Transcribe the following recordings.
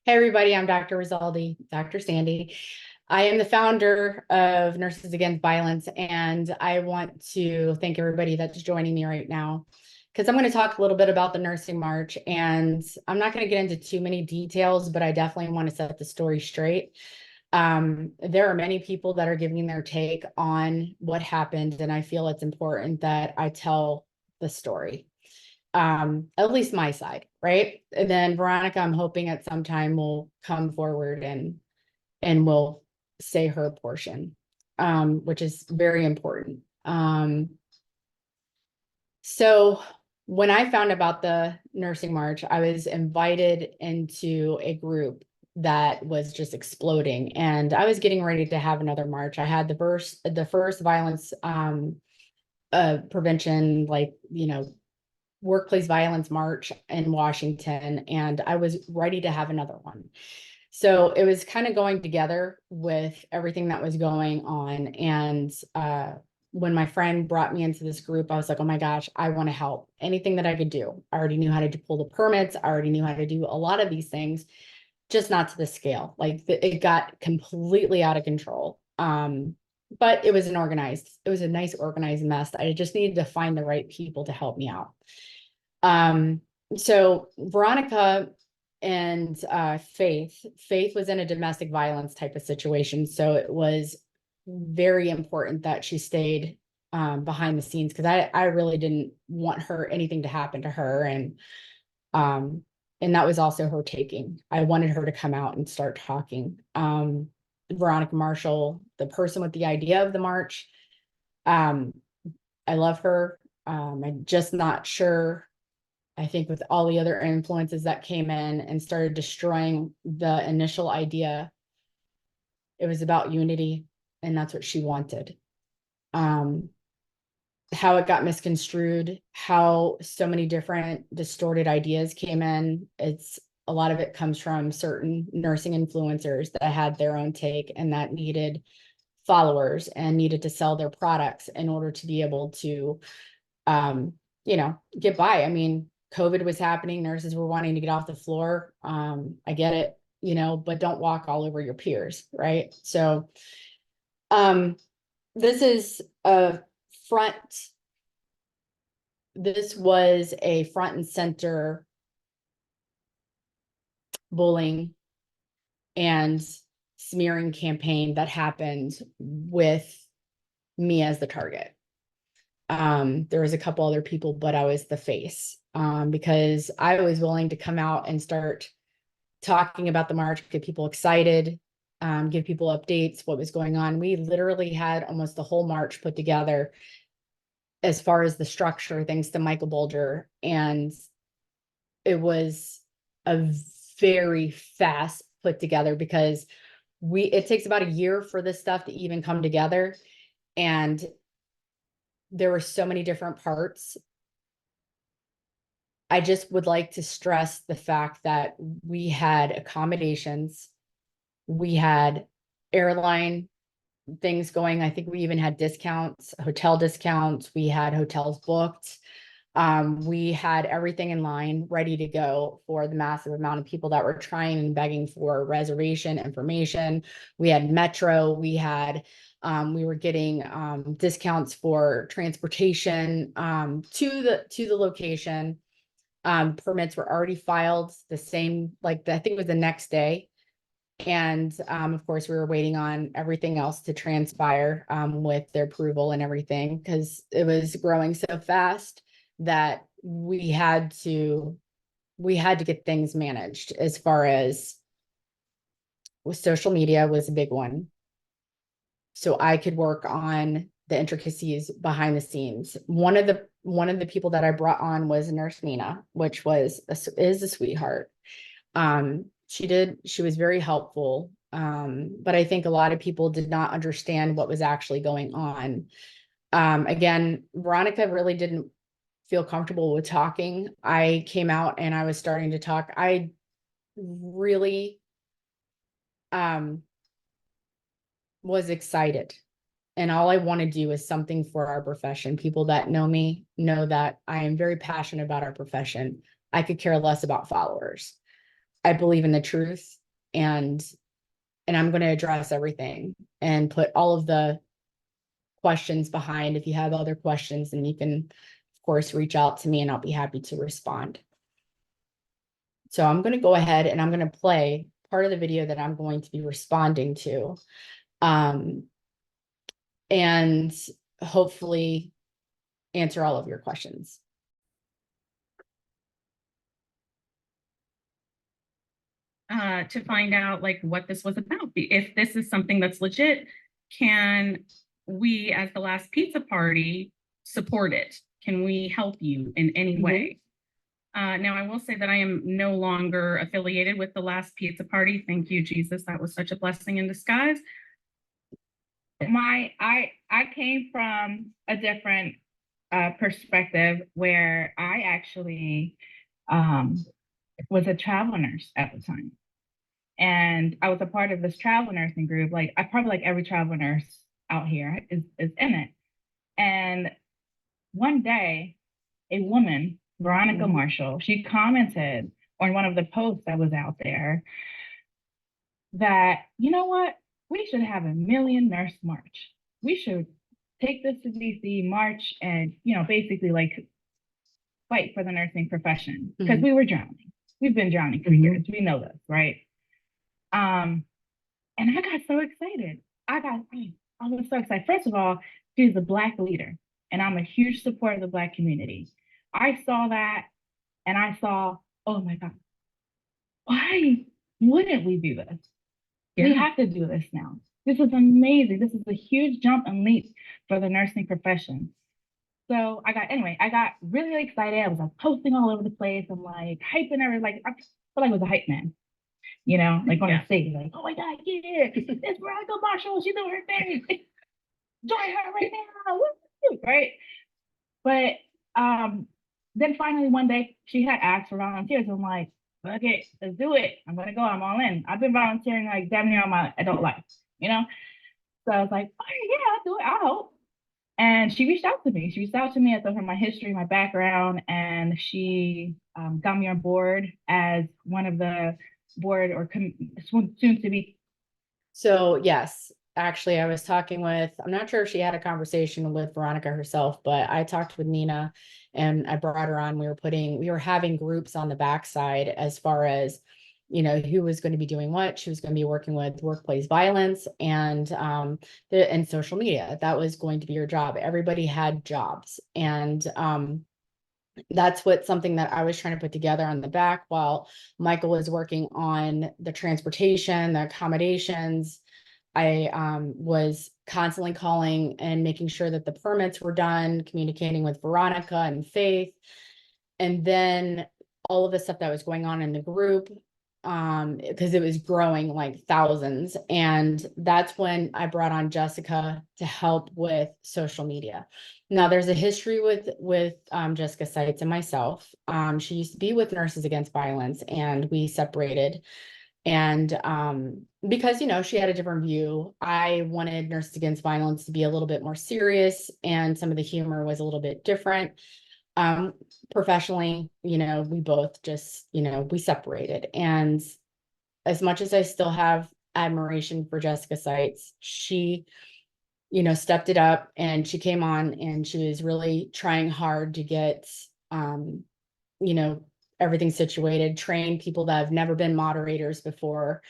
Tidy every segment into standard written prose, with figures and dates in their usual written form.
Hey everybody, I'm Dr. Rizaldi, Dr. Sandy. I am the founder of Nurses Against Violence, and I want to thank everybody that's joining me right now because I'm going to talk a little bit about the nursing march, and I'm not going to get into too many details, but I definitely want to set the story straight. There are many people that are giving their take on what happened, and I feel it's important that I tell the story, at least my side, right? And then Veronica, I'm hoping at some time will come forward and will say her portion, which is very important. So when I found about the nursing march, I was invited into a group that was just exploding, and I was getting ready to have another march. I had the first violence prevention, like, workplace violence march in Washington, and I was ready to have another one. So it was kind of going together with everything that was going on. And when my friend brought me into this group, I was like, oh my gosh, I want to help. Anything that I could do. I already knew how to pull the permits. I already knew how to do a lot of these things, just not to the scale. Like it got completely out of control. But it was it was a nice organized mess. I just needed to find the right people to help me out. Um, so Veronica and Faith was in a domestic violence type of situation. So it was very important that she stayed behind the scenes because I really didn't want her anything to happen to her. Um, and that was also her taking. I wanted her to come out and start talking. Veronica Marshall, the person with the idea of the march, um, I love her. I'm just not sure. I think with all the other influences that came in and started destroying the initial idea, it was about unity, and that's what she wanted. Um, how it got misconstrued, how so many different distorted ideas came in. It's a lot of it comes from certain nursing influencers that had their own take and that needed followers and needed to sell their products in order to be able to um, get by. I mean, COVID was happening, nurses were wanting to get off the floor. I get it, but don't walk all over your peers, right? So um, this is a front, this was a front and center bullying and smearing campaign that happened with me as the target. There was a couple other people, but I was the face, because I was willing to come out and start talking about the march, get people excited, give people updates, what was going on. We literally had almost the whole march put together as far as the structure, thanks to Michael Bulger. And it was a very fast put together because it takes about a year for this stuff to even come together. And there were so many different parts. I just would like to stress the fact that we had accommodations, we had airline things going. I think we even had discounts, hotel discounts. We had hotels booked. We had everything in line, ready to go for the massive amount of people that were trying and begging for reservation information. We had Metro. We were getting discounts for transportation to the location. Permits were already filed the same, like I think it was the next day. And of course, we were waiting on everything else to transpire with their approval and everything because it was growing so fast that we had to get things managed. As far as with social media was a big one, so I could work on the intricacies behind the scenes. One of the people that I brought on was Nurse Nina, which is a sweetheart. She was very helpful. But I think a lot of people did not understand what was actually going on. Again, Veronica really didn't feel comfortable with talking. I came out and I was starting to talk. I really um was excited. And all I want to do is something for our profession. People that know me know that I am very passionate about our profession. I could care less about followers. I believe in the truth, and I'm going to address everything and put all of the questions behind. If you have other questions, then you can, of course, reach out to me and I'll be happy to respond. So I'm going to go ahead and I'm going to play part of the video that I'm going to be responding to. And hopefully answer all of your questions. To find out like what this was about. If this is something that's legit, can we as the last pizza party support it? Can we help you in any way? Now I will say that I am no longer affiliated with the last pizza party. Thank you, Jesus. That was such a blessing in disguise. I came from a different perspective where I actually was a travel nurse at the time. And I was a part of this travel nursing group. Like I probably like every travel nurse out here is in it. And one day, a woman, Veronica Marshall, she commented on one of the posts that was out there that, you know what, we should have a million nurse march. We should take this to DC, march, and basically like fight for the nursing profession because we were drowning. We've been drowning for years. We know this, right? And I got so excited. I was so excited. First of all, she's a Black leader, and I'm a huge supporter of the Black community. I saw that, and I saw, oh my God, why wouldn't we do this? Yeah. We have to do this now. This is amazing. This is a huge jump and leap for the nursing profession. So I got really excited. I was like posting all over the place. I'm like hyping everything. Like I feel like I was a hype man. Like on the stage, like, oh my God, yeah, it's Veronica Marshall, she's doing her thing. Join her right now. Woo! Right. But then finally one day she had asked for volunteers. I'm like, okay, let's do it. I'm gonna go, I'm all in. I've been volunteering like damn near all my adult life, So I was like, oh yeah, I'll do it, I'll help. And she reached out to me. She reached out to me. I told her my history, my background, and she got me on board as one of the board or soon to be. So yes, actually I was talking with, I'm not sure if she had a conversation with Veronica herself, but I talked with Nina and I brought her on. We were having groups on the backside as far as, who was going to be doing what. She was going to be working with workplace violence and social media. That was going to be her job. Everybody had jobs. And that's something that I was trying to put together on the back while Michael was working on the transportation, the accommodations. I was constantly calling and making sure that the permits were done, communicating with Veronica and Faith. And then all of the stuff that was going on in the group, because it was growing like thousands. And that's when I brought on Jessica to help with social media. Now there's a history with Jessica Seitz and myself. She used to be with Nurses Against Violence and we separated. And because, she had a different view, I wanted Nurses Against Violence to be a little bit more serious and some of the humor was a little bit different. Professionally, we both just, we separated. And as much as I still have admiration for Jessica Seitz, she, stepped it up and she came on and she was really trying hard to get, everything situated, train people that have never been moderators before.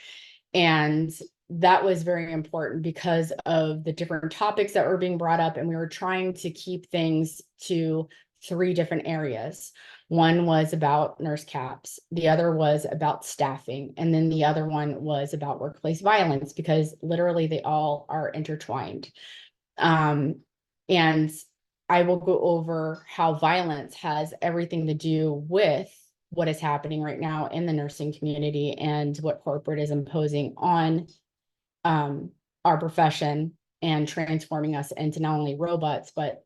And that was very important because of the different topics that were being brought up. And we were trying to keep things to 3 different areas. One was about nurse caps, the other was about staffing, and then the other one was about workplace violence because literally they all are intertwined. And I will go over how violence has everything to do with what is happening right now in the nursing community and what corporate is imposing on our profession and transforming us into not only robots, but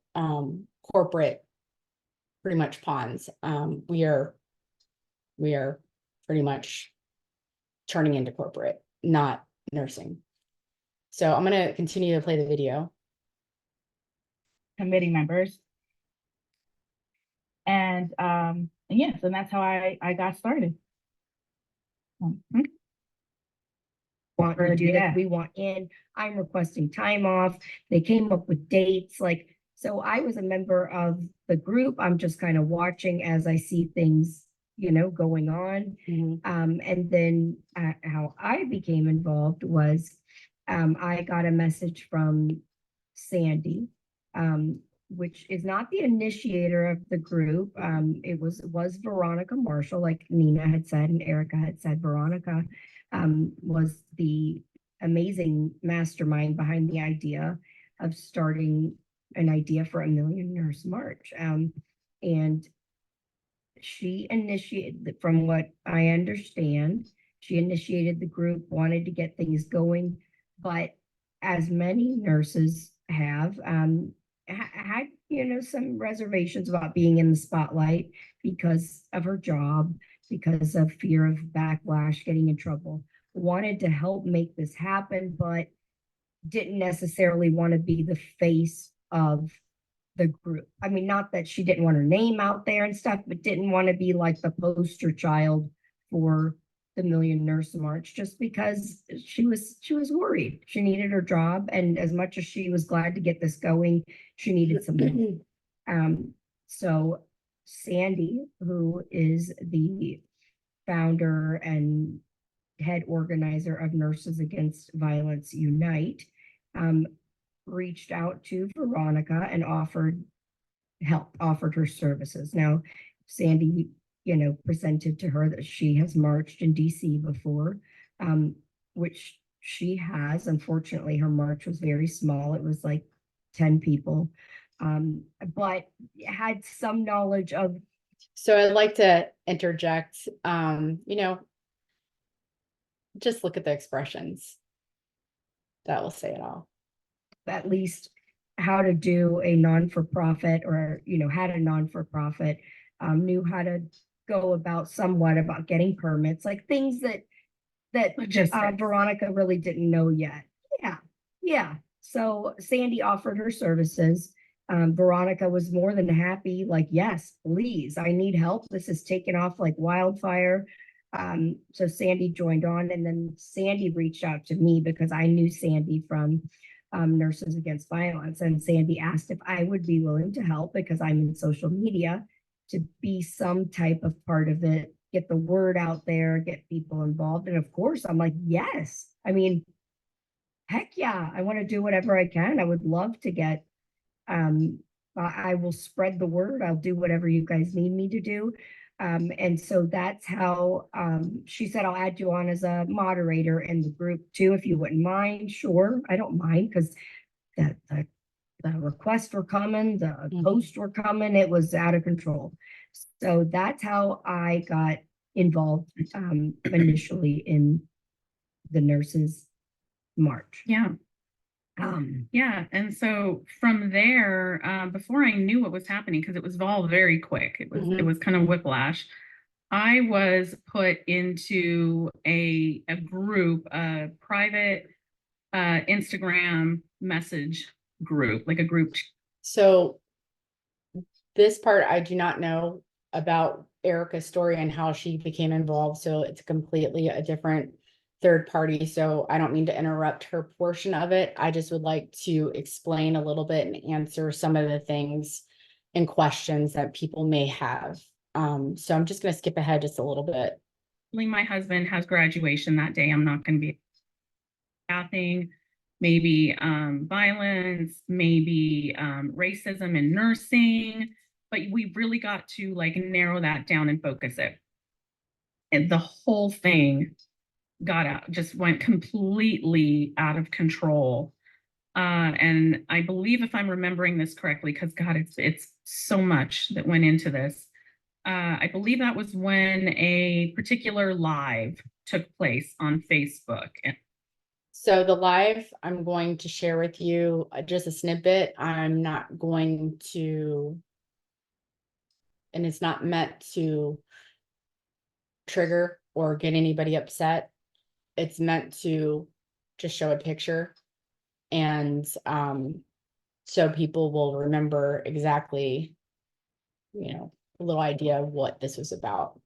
corporate pretty much pawns. We are pretty much turning into corporate, not nursing. So I'm going to continue to play the video. Committee members. And yes, and that's how I got started. Want to do Yeah. this, we want in, I'm requesting time off. They came up with dates, like, so I was a member of the group. I'm just kind of watching as I see things, going on. Mhm. And then how I became involved was I got a message from Sandy, which is not the initiator of the group. It was Veronica Marshall, like Nina had said, and Erica had said. Veronica was the amazing mastermind behind the idea of starting an idea for a Million Nurse March. And she initiated, from what I understand, she initiated the group, wanted to get things going, but as many nurses have, had, some reservations about being in the spotlight because of her job, because of fear of backlash, getting in trouble, wanted to help make this happen, but didn't necessarily want to be the face of the group. I mean, not that she didn't want her name out there and stuff, but didn't want to be like the poster child for the Million Nurse March, just because she was worried. She needed her job, and as much as she was glad to get this going, she needed some help. So Sandy, who is the founder and head organizer of Nurses Against Violence Unite, reached out to Veronica and offered help, offered her services. Now, Sandy, presented to her that she has marched in DC before, which she has. Unfortunately, her march was very small. It was like 10 people, but had some knowledge of. So I'd like to interject, just look at the expressions. That will say it all. At least how to do a non-for-profit, or had a non-for-profit, knew how to go about somewhat about getting permits, like things that Logistics. Veronica really didn't know yet. Yeah. So Sandy offered her services. Veronica was more than happy, like, yes, please, I need help. This is taken off like wildfire. So Sandy joined on, and then Sandy reached out to me because I knew Sandy from Nurses Against Violence. And Sandy asked if I would be willing to help because I'm in social media, to be some type of part of it, get the word out there, get people involved. And of course, I'm like, yes. I mean, heck yeah, I want to do whatever I can. I would love to get, I will spread the word. I'll do whatever you guys need me to do. And so that's how she said, I'll add you on as a moderator in the group too, if you wouldn't mind. Sure, I don't mind, because the requests were coming, the posts were coming, it was out of control. So that's how I got involved initially in the Nurses March. Yeah. Yeah. And so from there, before I knew what was happening, because it was all very quick, it was kind of whiplash. I was put into a group, a private Instagram message group, like a group. So this part, I do not know about Erica's story and how she became involved. So it's completely a different third party. So I don't mean to interrupt her portion of it. I just would like to explain a little bit and answer some of the things and questions that people may have. So I'm just going to skip ahead just a little bit. My husband has graduation that day. I'm not going to be staffing, maybe violence, maybe racism in nursing, but we really got to like narrow that down and focus it. And the whole thing got out, just went completely out of control. And I believe, if I'm remembering this correctly, because God, it's so much that went into this. I believe that was when a particular live took place on Facebook. So the live, I'm going to share with you just a snippet. I'm not going to, and it's not meant to trigger or get anybody upset. It's meant to just show a picture. And so people will remember exactly, a little idea of what this was about.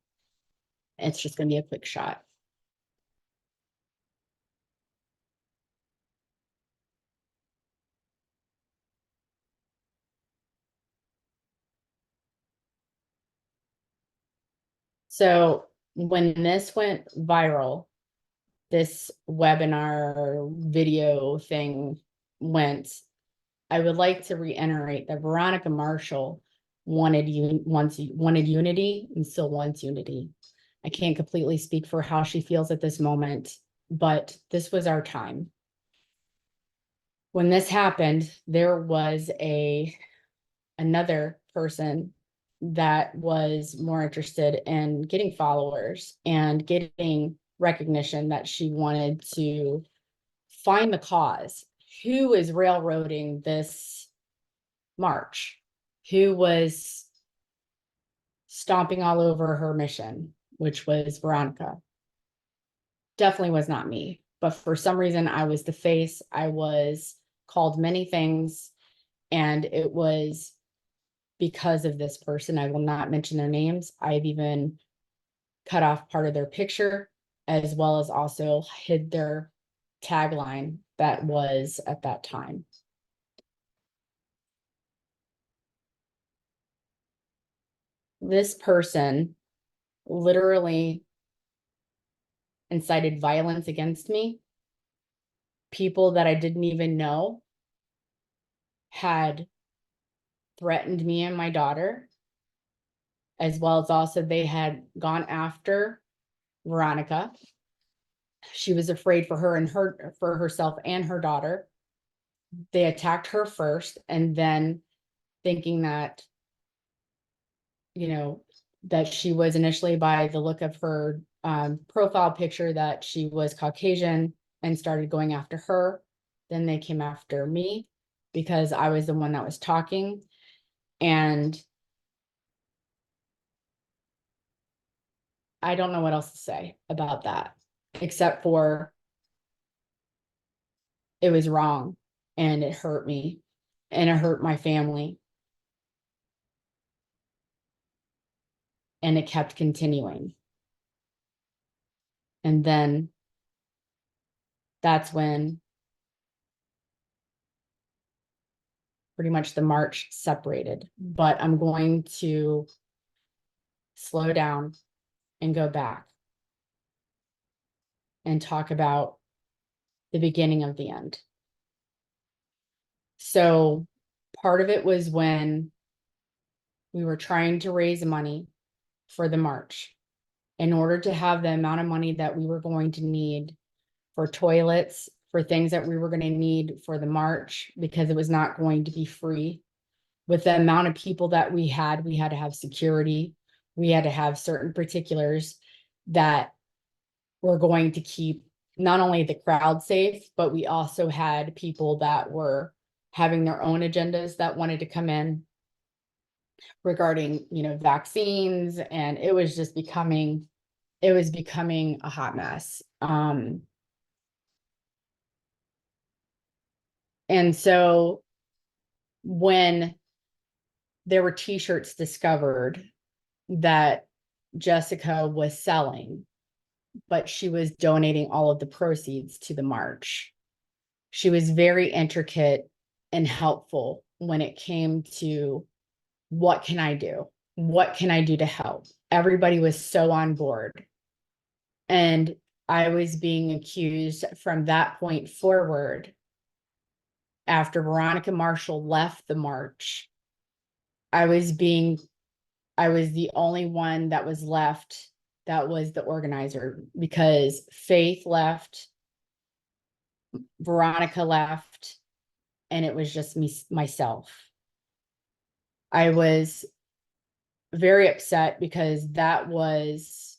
It's just going to be a quick shot. So when this went viral, this webinar video thing went, I would like to reiterate that Veronica Marshall wanted unity and still wants unity. I can't completely speak for how she feels at this moment, but this was our time. When this happened, there was another person that was more interested in getting followers and getting recognition, that she wanted to find the cause. Who is railroading this march? Who was stomping all over her mission, which was Veronica? Definitely was not me, but for some reason I was the face. I was called many things, and it was because of this person. I will not mention their names. I've even cut off part of their picture, as well as also hid their tagline that was at that time. This person literally incited violence against me. People that I didn't even know had threatened me and my daughter, as well as also they had gone after Veronica. She was afraid for herself and her daughter. They attacked her first, and then thinking that, that she was initially, by the look of her profile picture, that she was Caucasian, and started going after her. Then they came after me because I was the one that was talking. And I don't know what else to say about that, except for it was wrong, and it hurt me, and it hurt my family. And it kept continuing. And then that's when pretty much the march separated. But I'm going to slow down and go back and talk about the beginning of the end. So part of it was when we were trying to raise money for the march, in order to have the amount of money that we were going to need for toilets, for things that we were going to need for the march, because it was not going to be free. With the amount of people that we had to have security. We had to have certain particulars that were going to keep not only the crowd safe, but we also had people that were having their own agendas that wanted to come in regarding, vaccines. And it was just becoming a hot mess. And so when there were t-shirts discovered that Jessica was selling, but she was donating all of the proceeds to the march, she was very intricate and helpful when it came to, what can I do? What can I do to help? Everybody was so on board. And I was being accused from that point forward, after Veronica Marshall left the march. I was the only one that was left that was the organizer, because Faith left, Veronica left, and it was just myself. I was very upset because I was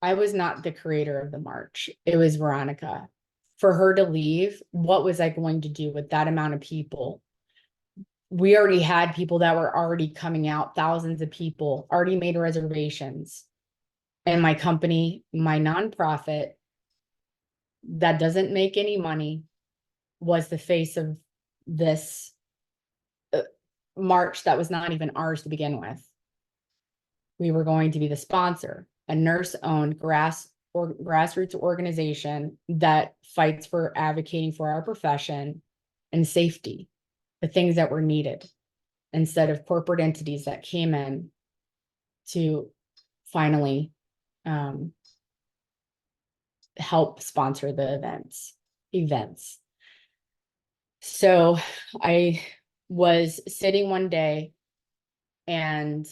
not the creator of the march. It was Veronica. For her to leave, what was I going to do with that amount of people? We already had people that were already coming out, thousands of people already made reservations. And my company, my nonprofit, that doesn't make any money, was the face of this march that was not even ours to begin with. We were going to be the sponsor, a nurse-owned grassroots organization that fights for advocating for our profession and safety, the things that were needed, instead of corporate entities that came in to finally help sponsor the events. So I was sitting one day and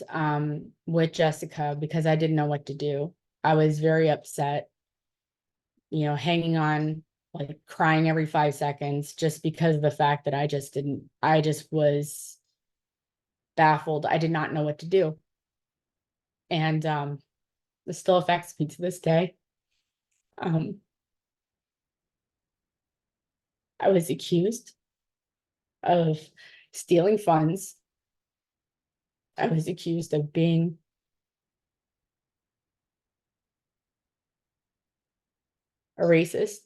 with Jessica, because I didn't know what to do. I was very upset, hanging on, like crying every 5 seconds, just because of the fact that I just was baffled. I did not know what to do. And it still affects me to this day. I was accused of stealing funds. I was accused of being a racist.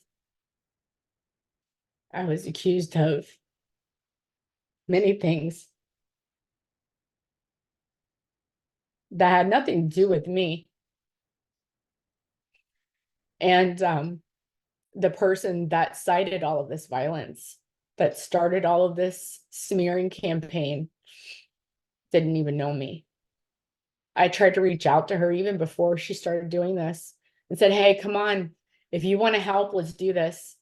I was accused of many things that had nothing to do with me. And the person that cited all of this violence, that started all of this smearing campaign, didn't even know me. I tried to reach out to her even before she started doing this and said, hey, come on, if you want to help, let's do this.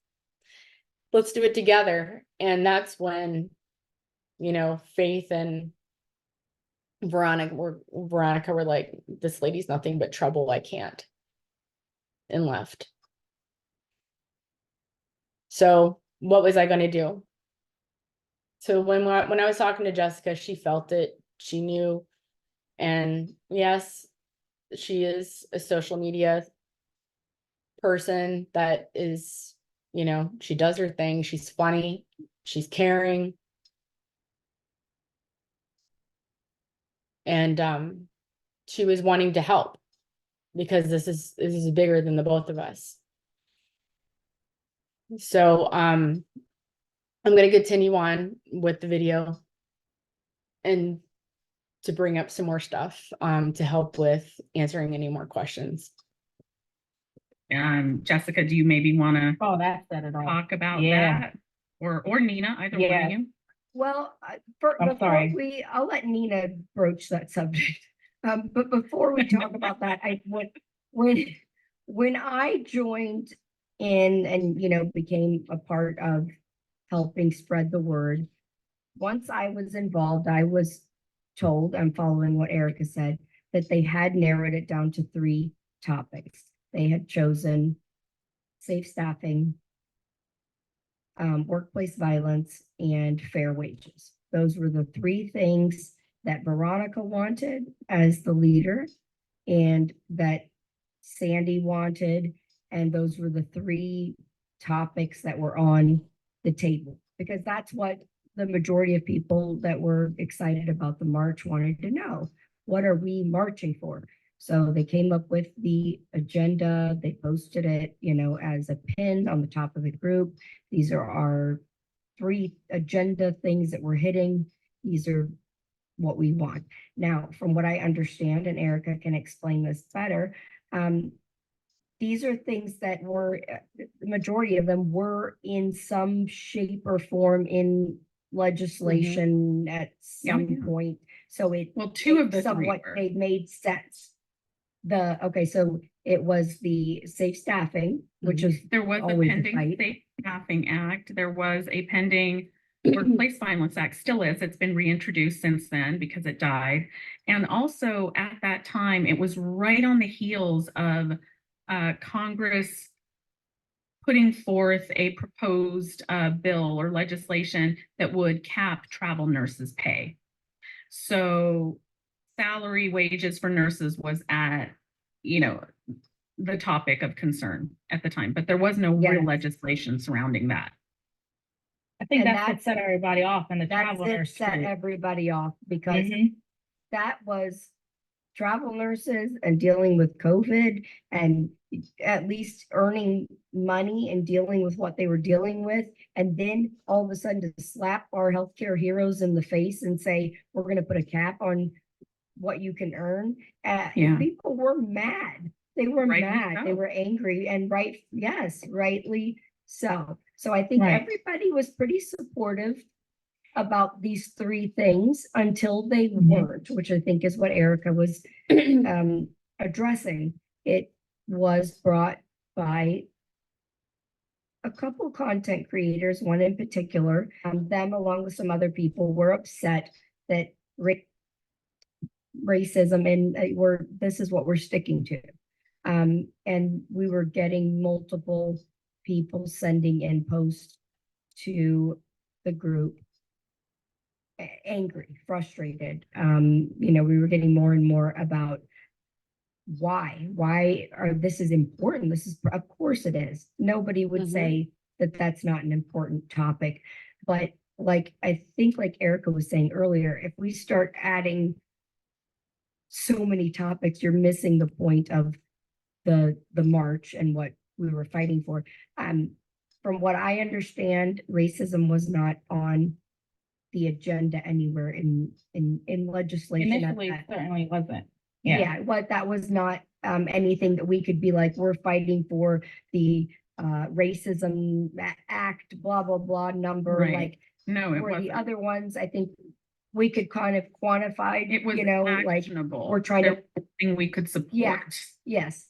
Let's do it together. And that's when, Faith and Veronica were like, this lady's nothing but trouble. I can't. And left. So what was I going to do? So when I was talking to Jessica, she felt it. She knew. And yes, she is a social media person that is, she does her thing. She's funny. She's caring. And she was wanting to help because this is bigger than the both of us. So I'm going to continue on with the video and to bring up some more stuff to help with answering any more questions. Jessica, do you maybe want to Oh, that said it all. talk about Yeah. that? Or Nina, either one Yeah. of you? Well, I'm sorry. I'll let Nina broach that subject. But before we talk about that, when I joined in and became a part of helping spread the word, once I was involved, I was told, I'm following what Erica said, that they had narrowed it down to 3 topics. They had chosen safe staffing, workplace violence, and fair wages. Those were the 3 things that Veronica wanted as the leader and that Sandy wanted. And those were the 3 topics that were on the table, because that's what the majority of people that were excited about the march wanted to know. What are we marching for? So they came up with the agenda, they posted it, as a pin on the top of the group. These are our 3 agenda things that we're hitting. These are what we want. Now, from what I understand, and Erica can explain this better, these are things that were, the majority of them were in some shape or form in legislation at some point. So Well, 2 of the 3 somewhat were. they made sense. So it was the safe staffing, which is There was a always a pending fight. Safe Staffing Act. There was a pending Workplace Violence Act, still is. It's been reintroduced since then because it died. And also at that time, it was right on the heels of Congress putting forth a proposed bill or legislation that would cap travel nurses' pay. So salary wages for nurses was at, the topic of concern at the time, but there was no real Yes. legislation surrounding that. I think And that's what set everybody off, and the That's travel it nurse set group. everybody off, because Mhm. that was travel nurses and dealing with COVID and at least earning money and dealing with what they were dealing with. And then all of a sudden to slap our healthcare heroes in the face and say, we're going to put a cap on what you can earn. Yeah. People were mad. They were Rightly mad. They so. were angry, and rightly so. So I think Right. everybody was pretty supportive about these 3 things until they Mhm. weren't, which I think is what Erica was addressing. It was brought by a couple content creators, one in particular. Them along with some other people were upset that racism and this is what we're sticking to. And we were getting multiple people sending in posts to the group, angry, frustrated. We were getting more and more about why are this is important. This is, of course it is. Nobody would say that that's not an important topic, but like, I think like Erica was saying earlier, if we start adding so many topics, you're missing the point of the march and what we were fighting for. From what I understand, racism was not on the agenda anywhere in legislation. Initially, it certainly wasn't. Yeah, what that was not anything that we could be like, we're fighting for the racism act, blah, blah, blah number. Right. Like, No, it where the wasn't. other ones, I think we could kind of quantify, It was like actionable. we're trying There to, was nothing we could support. Yeah. yes.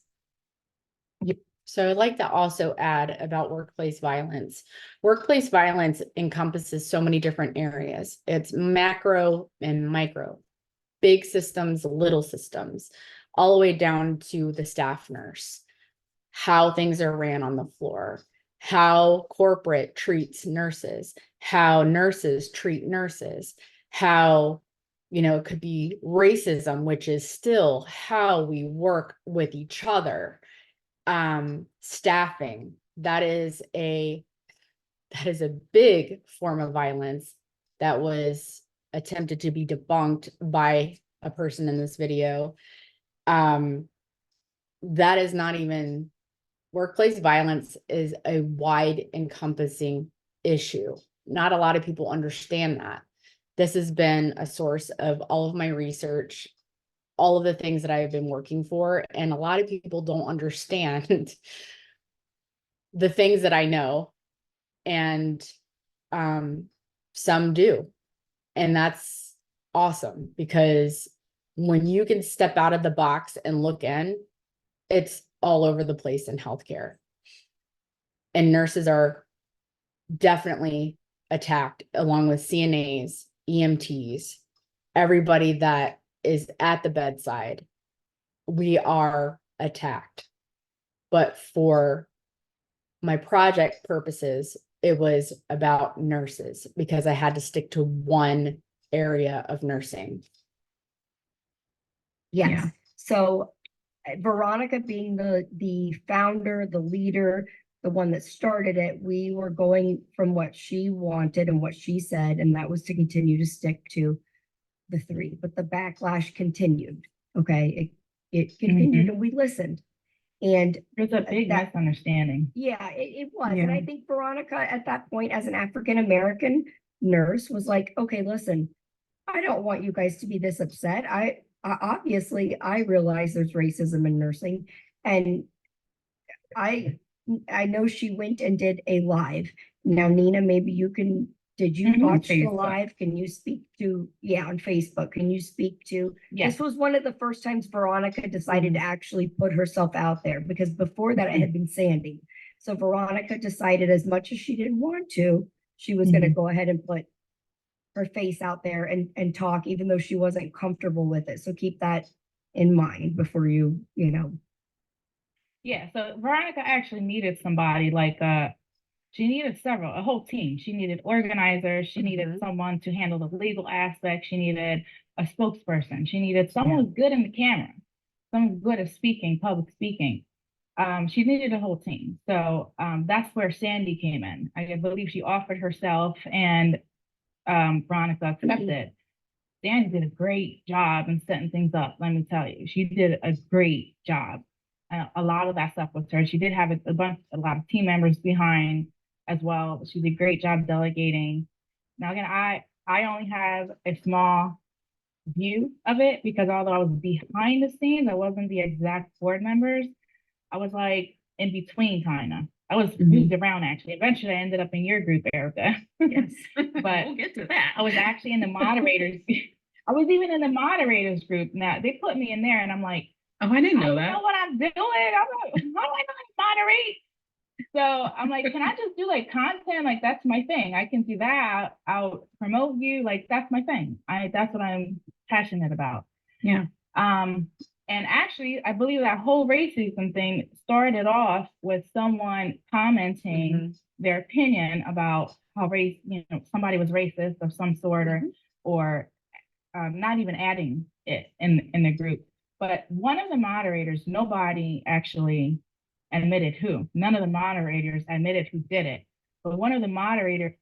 So I'd like to also add about workplace violence. Workplace violence encompasses so many different areas. It's macro and micro, big systems, little systems, all the way down to the staff nurse, how things are ran on the floor, how corporate treats nurses, how nurses treat nurses, how, it could be racism, which is still how we work with each other. Staffing, that is a big form of violence that was attempted to be debunked by a person in this video. That is not even, workplace violence is a wide encompassing issue. Not a lot of people understand that. This has been a source of all of my research, all of the things that I have been working for, and a lot of people don't understand the things that I know, and some do. And that's awesome, because when you can step out of the box and look in, it's all over the place in healthcare. And nurses are definitely attacked, along with CNAs, EMTs, everybody that is at the bedside. We are attacked. But for my project purposes, it was about nurses, because I had to stick to one area of nursing. Yes. Yeah. So Veronica being the founder, the leader, the one that started it, we were going from what she wanted and what she said, and that was to continue to stick to the three. But the backlash continued. Okay. It continued, and we listened. And There's a big misunderstanding. yeah, it was. Yeah. And I think Veronica at that point, as an African-American nurse, was like, okay, listen, I don't want you guys to be this upset. I obviously I realize there's racism in nursing, and I know she went and did a live. Now, Nina, maybe you can, did you watch the Facebook. live? Can you speak to, on Facebook, can you speak to, Yes. this was one of the first times Veronica decided to actually put herself out there, because before that it had been Sandy. So Veronica decided, as much as she didn't want to, she was going to go ahead and put her face out there and talk, even though she wasn't comfortable with it. So keep that in mind before you. Yeah, so Veronica actually needed somebody like she needed a whole team. She needed organizers, she needed someone to handle the legal aspect, she needed a spokesperson, she needed someone who's good in the camera, someone good at speaking, public speaking. She needed a whole team. So that's where Sandy came in. I believe she offered herself, and Veronica accepted. Sandy did a great job in setting things up. Let me tell you, she did a great job. A lot of that stuff was her. She did have a lot of team members behind as well. She did a great job delegating. Now again, I only have a small view of it, because although I was behind the scenes, I wasn't the exact board members. I was like in between, kind of. I was moved around actually. Eventually, I ended up in your group, Erica. Yes. But We'll get to that. I was actually in the moderators. I was even in the moderators group. Now they put me in there, and I'm like, Oh, I didn't I know don't that. know what I'm doing. I'm like, how do I know how to moderate? So I'm like, can I just do like content? Like that's my thing. I can do that. I'll promote you. Like that's my thing. That's what I'm passionate about. Yeah. And actually, I believe that whole racism thing started off with someone commenting their opinion about how somebody was racist of some sort, or not even adding it in the group. But one of the moderators, nobody actually admitted who. None of the moderators admitted who did it. But one of the moderators.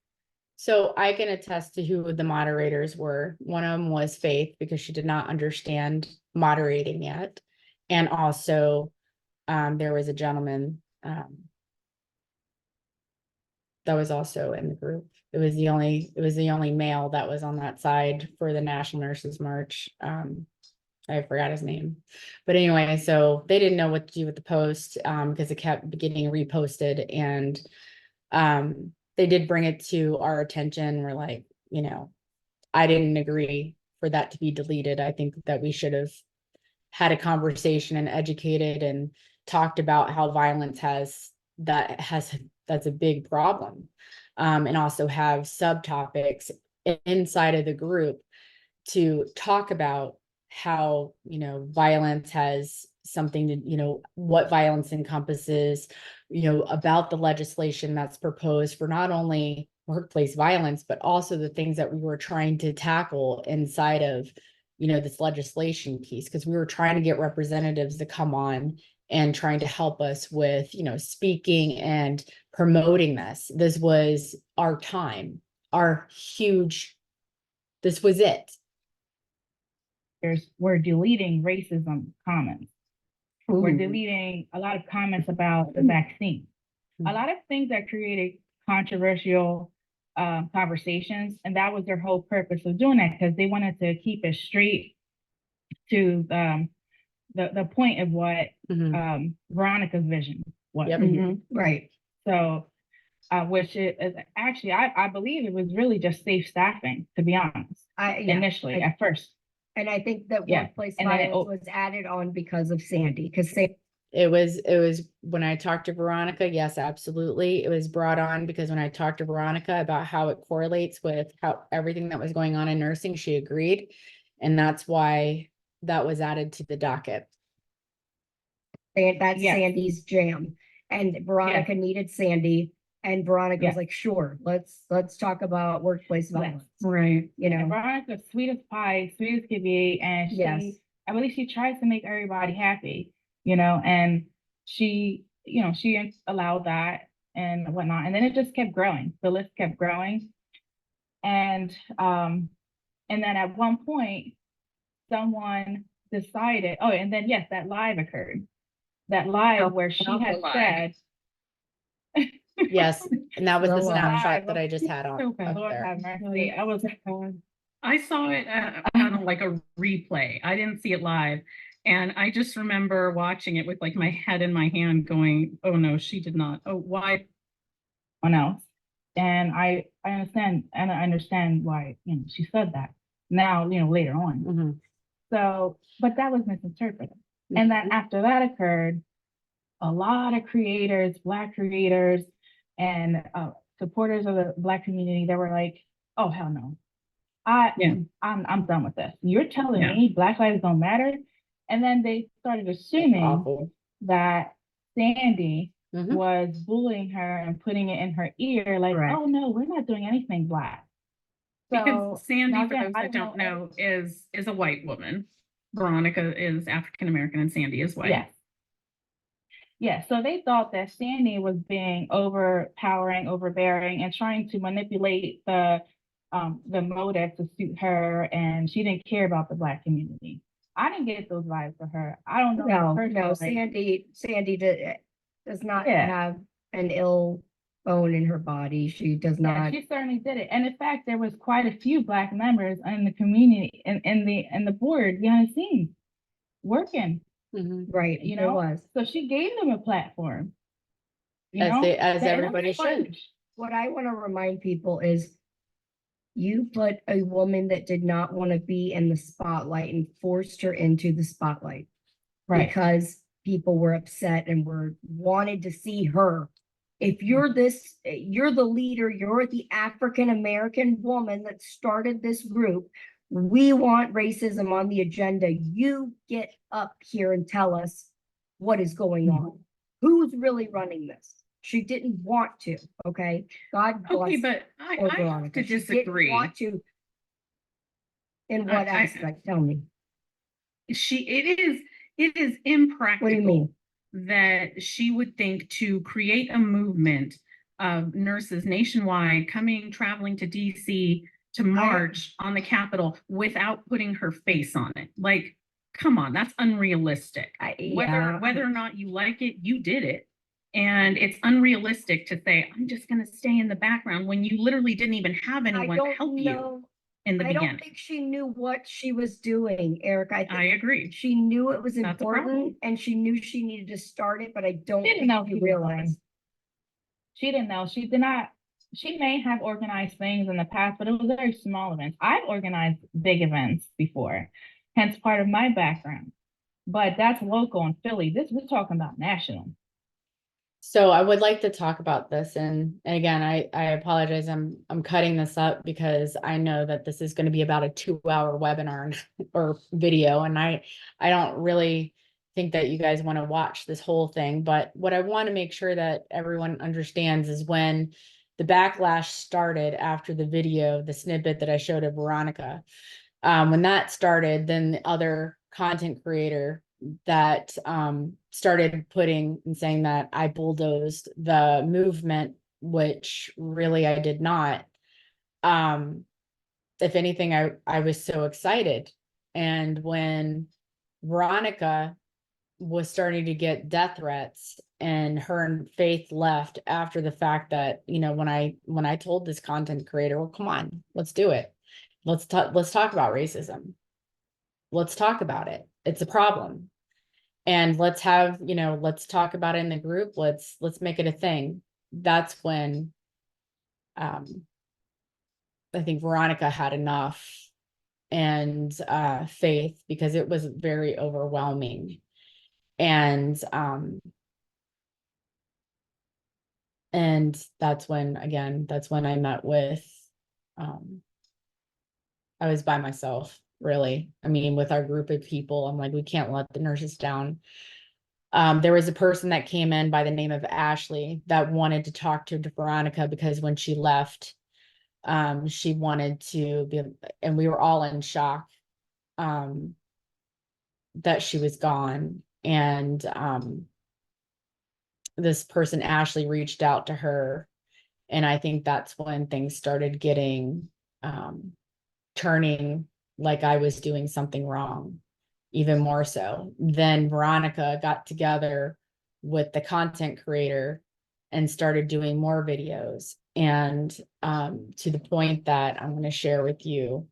So I can attest to who the moderators were. One of them was Faith, because she did not understand moderating yet. And also, there was a gentleman that was also in the group. It was the only male that was on that side for the National Nurses March. I forgot his name, but anyway, so they didn't know what to do with the post, because it kept getting reposted, and they did bring it to our attention. We're like, I didn't agree for that to be deleted. I think that we should have had a conversation and educated and talked about how violence that's a big problem, and also have subtopics inside of the group to talk about how violence has something to what violence encompasses, about the legislation that's proposed for not only workplace violence, but also the things that we were trying to tackle inside of this legislation piece, because we were trying to get representatives to come on and trying to help us with speaking and promoting this. This was our time, this was it. We're deleting racism comments. We're deleting a lot of comments about the vaccine. A lot of things that created controversial conversations, and that was their whole purpose of doing that, because they wanted to keep it straight to the point of what Veronica's vision was. Yep. Right. So, which is actually, I believe it was really just safe staffing, to be honest, initially, at first. And I think that workplace violence was added on because of Sandy, because it was when I talked to Veronica, yes, absolutely. It was brought on because when I talked to Veronica about how it correlates with how everything that was going on in nursing, she agreed. And that's why that was added to the docket. That's Sandy's jam. And Veronica needed Sandy. And Veronica was like, sure, let's talk about workplace violence. Right. Veronica's sweet as pie, sweet as could be. And I believe she tries to make everybody happy, and she allowed that and whatnot. And then it just kept growing. The list kept growing. And then at one point, someone decided, and then that live occurred. That live where she had said, yes, and that was the snapshot that I just had on. Lord have mercy. I was I saw it on like a replay. I didn't see it live. And I just remember watching it with like my head in my hand going, oh no, she did not. Oh, why? One else. And I understand why, she said that now, later on. So, but that was misinterpreted. And then after that occurred, a lot of creators, Black creators, and supporters of the Black community, they were like, oh, hell no. I'm done with this. You're telling me Black lives don't matter? And then they started assuming that Sandy was bullying her and putting it in her ear, like, oh no, we're not doing anything Black. Because Sandy, for those that don't know, is a white woman. Veronica is African American and Sandy is white. Yes. So they thought that Sandy was being overpowering, overbearing, and trying to manipulate the motive to suit her, and she didn't care about the Black community. I didn't get those vibes for her. I don't know. No, Sandy does not have an ill bone in her body. She does not. She certainly did it. And in fact, there was quite a few Black members in the community in the board behind the scenes working. Right. There was. So she gave them a platform. As everybody should. What I want to remind people is you put a woman that did not want to be in the spotlight and forced her into the spotlight. Right. because people were upset and wanted to see her. If you're you're the leader, you're the African American woman that started this group. We want racism on the agenda. You get up here and tell us what is going on. Who's really running this? She didn't want to, okay? God Okay, bless but poor I have Veronica. to She didn't disagree. want to. In what I- aspect? Tell me. It is What do you impractical mean? that she would think to create a movement of nurses nationwide traveling to DC to march on the Capitol without putting her face on it. Like, come on, that's unrealistic. Whether or not you like it, you did it. And it's unrealistic to say, I'm just going to stay in the background when you literally didn't even have I anyone to don't help you know. in the I don't beginning. think she knew what she was doing, Eric. I I think agree. she knew it was That's a problem. important and she knew she needed to start it, but I don't She didn't think know she she was realized. She didn't know. She did not. She may have organized things in the past, but it was very small events. I've organized big events before, hence part of my background. But that's local in Philly. This we're talking about national. So I would like to talk about this, and again, I apologize. I'm cutting this up because I know that this is going to be about a 2-hour webinar or video, and I don't really think that you guys want to watch this whole thing. But what I want to make sure that everyone understands is when the backlash started after the video, the snippet that I showed of Veronica, when that started, then the other content creator that started putting and saying that I bulldozed the movement, which really I did not. If anything, I was so excited. And when Veronica was starting to get death threats and her and Faith left after the fact that, when I told this content creator, well, come on, let's do it. Let's talk about racism. Let's talk about it. It's a problem. And let's talk about it in the group. Let's make it a thing. That's when I think Veronica had enough, and Faith, because it was very overwhelming. And that's when I met with I was by myself, really. I mean, with our group of people, I'm like, we can't let the nurses down. There was a person that came in by the name of Ashley that wanted to talk to Veronica because when she left, she wanted to be, and we were all in shock that she was gone. And this person, Ashley, reached out to her. And I think that's when things started getting turning like I was doing something wrong, even more so. Then Veronica got together with the content creator and started doing more videos. And to the point that I'm going to share with you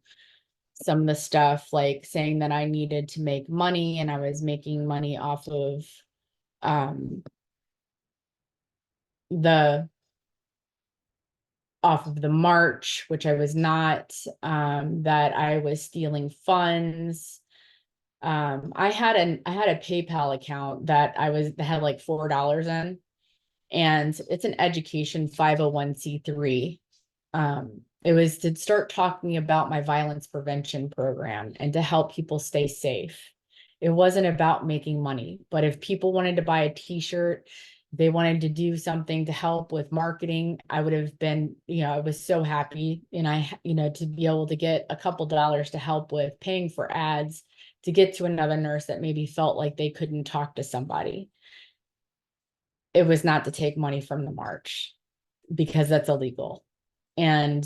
some of the stuff, like saying that I needed to make money, and I was making money off of the march, which I was not, that I was stealing funds. I had a PayPal account that had like $4 in, and it's an education 501c3. It was to start talking about my violence prevention program and to help people stay safe. It wasn't about making money, but if people wanted to buy a t-shirt, they wanted to do something to help with marketing, I would have been, I was so happy. And to be able to get a couple dollars to help with paying for ads to get to another nurse that maybe felt like they couldn't talk to somebody. It was not to take money from the march, because that's illegal. And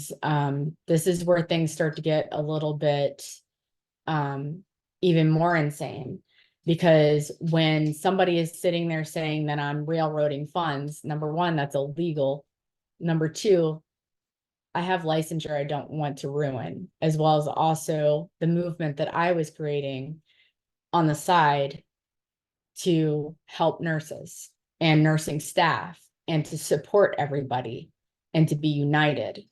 this is where things start to get a little bit even more insane, because when somebody is sitting there saying that I'm railroading funds, number one, that's illegal. Number two, I have licensure I don't want to ruin, as well as also the movement that I was creating on the side to help nurses and nursing staff and to support everybody and to be united.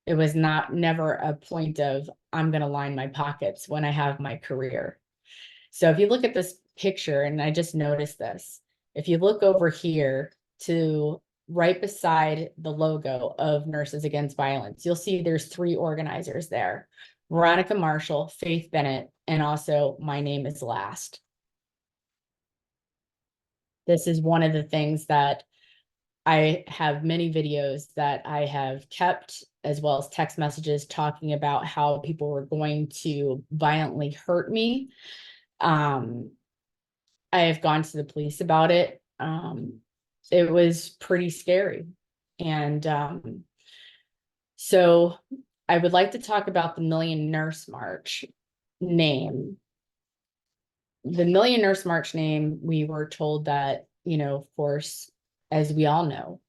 It was never a point of I'm going to line my pockets when I have my career. So if you look at this picture, and I just noticed this. If you look over here to right beside the logo of Nurses Against Violence, you'll see there's 3 organizers there. Veronica Marshall, Faith Bennett, and also my name is last. This is one of the things that I have many videos that I have kept, as well as text messages talking about how people were going to violently hurt me. I have gone to the police about it. It was pretty scary. And so I would like to talk about the Million Nurse March name. The Million Nurse March name, we were told that, you know, of course, as we all know,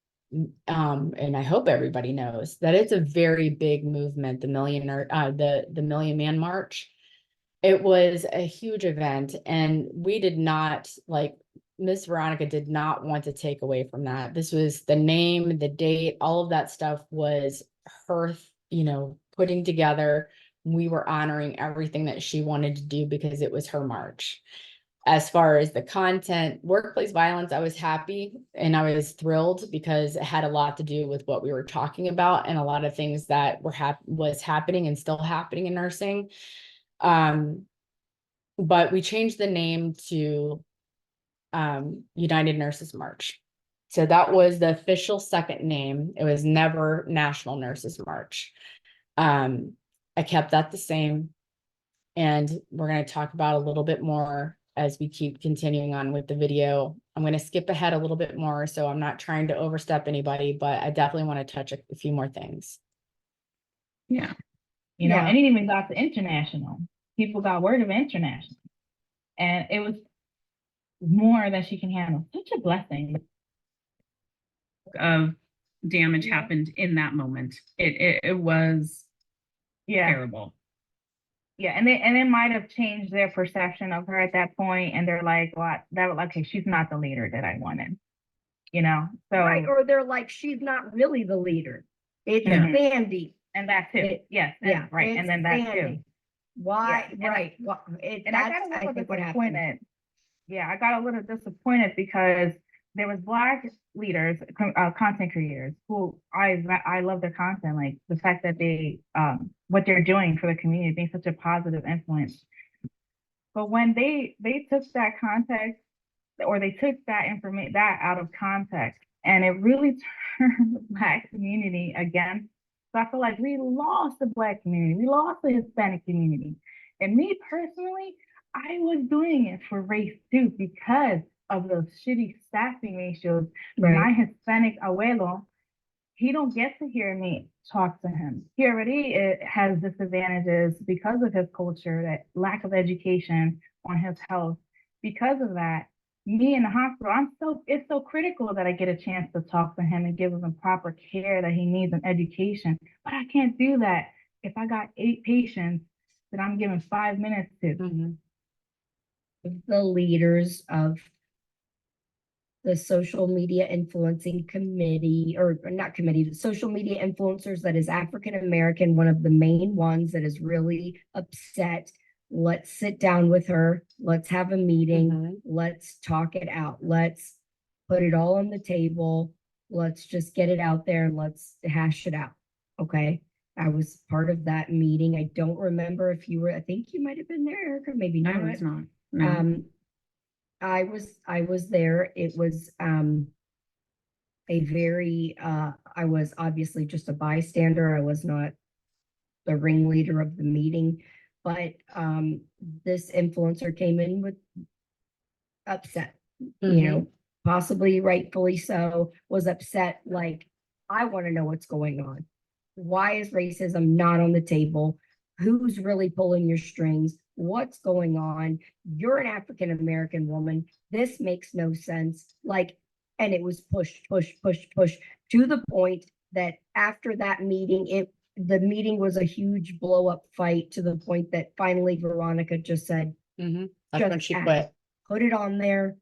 and I hope everybody knows, that it's a very big movement, the the Million Man March. It was a huge event, and we did not, like, Miss Veronica did not want to take away from that. This was the name, the date, all of that stuff was her, you know, putting together. We were honoring everything that she wanted to do because it was her march. As far as the content, workplace violence, I was happy and I was thrilled because it had a lot to do with what we were talking about and a lot of things that was happening and still happening in nursing. But we changed the name to United Nurses March. So that was the official second name. It was never National Nurses March. I kept that the same. And we're going to talk about a little bit more as we keep continuing on with the video. I'm going to skip ahead a little bit more, so I'm not trying to overstep anybody, but I definitely want to touch a few more things. Yeah. You know, Yeah. and it even got to international. People got word of international. And it was more than she can handle. Such a blessing. Of damage Yeah. happened in that moment. It was terrible. Yeah, and it might have changed their perception of her at that point, and they're like, "What? Okay, she's not the leader that I wanted." You know, so Right, or they're like, she's not really the leader. It's Yeah. Sandy. and that too. Yes, Yeah, right, and it's then that Sandy. too. Why, Yeah, and right, And I got a that's, I little think, what happened. disappointed. Yeah, I got a little disappointed because there was Black leaders, content creators who I love their content, like the fact that they what they're doing for the community, being such a positive influence. But when they took that context, or they took that information that out of context, and it really turned the Black community against. So I feel like we lost the Black community, we lost the Hispanic community, and me personally, I was doing it for race too because of those shitty staffing ratios. Right. My Hispanic abuelo, he don't get to hear me talk to him. He already has disadvantages because of his culture, that lack of education on his health. Because of that, me in the hospital, it's so critical that I get a chance to talk to him and give him the proper care that he needs and education. But I can't do that if I got 8 patients that I'm giving 5 minutes to. Mm-hmm. The leaders of the social media influencing committee, or not committee, the social media influencers that is African American, one of the main ones that is really upset. Let's sit down with her. Let's have a meeting. Mhm. Let's talk it out. Let's put it all on the table. Let's just get it out there and let's hash it out. Okay. I was part of that meeting. I don't remember if you were, I think you might have been there, Erica, maybe not. I was not. No. I was there. It was a very I was obviously just a bystander. I was not the ringleader of the meeting, but this influencer came in with upset, you know, possibly rightfully so, was upset, like, I want to know what's going on. Why is racism not on the table? Who's really pulling your strings? What's going on? You're an African American woman. This makes no sense. Like, and it was push to the point that after that meeting, the meeting was a huge blow up fight to the point that finally Veronica just said, Mm-hmm. That's when just she add quit. put it on there.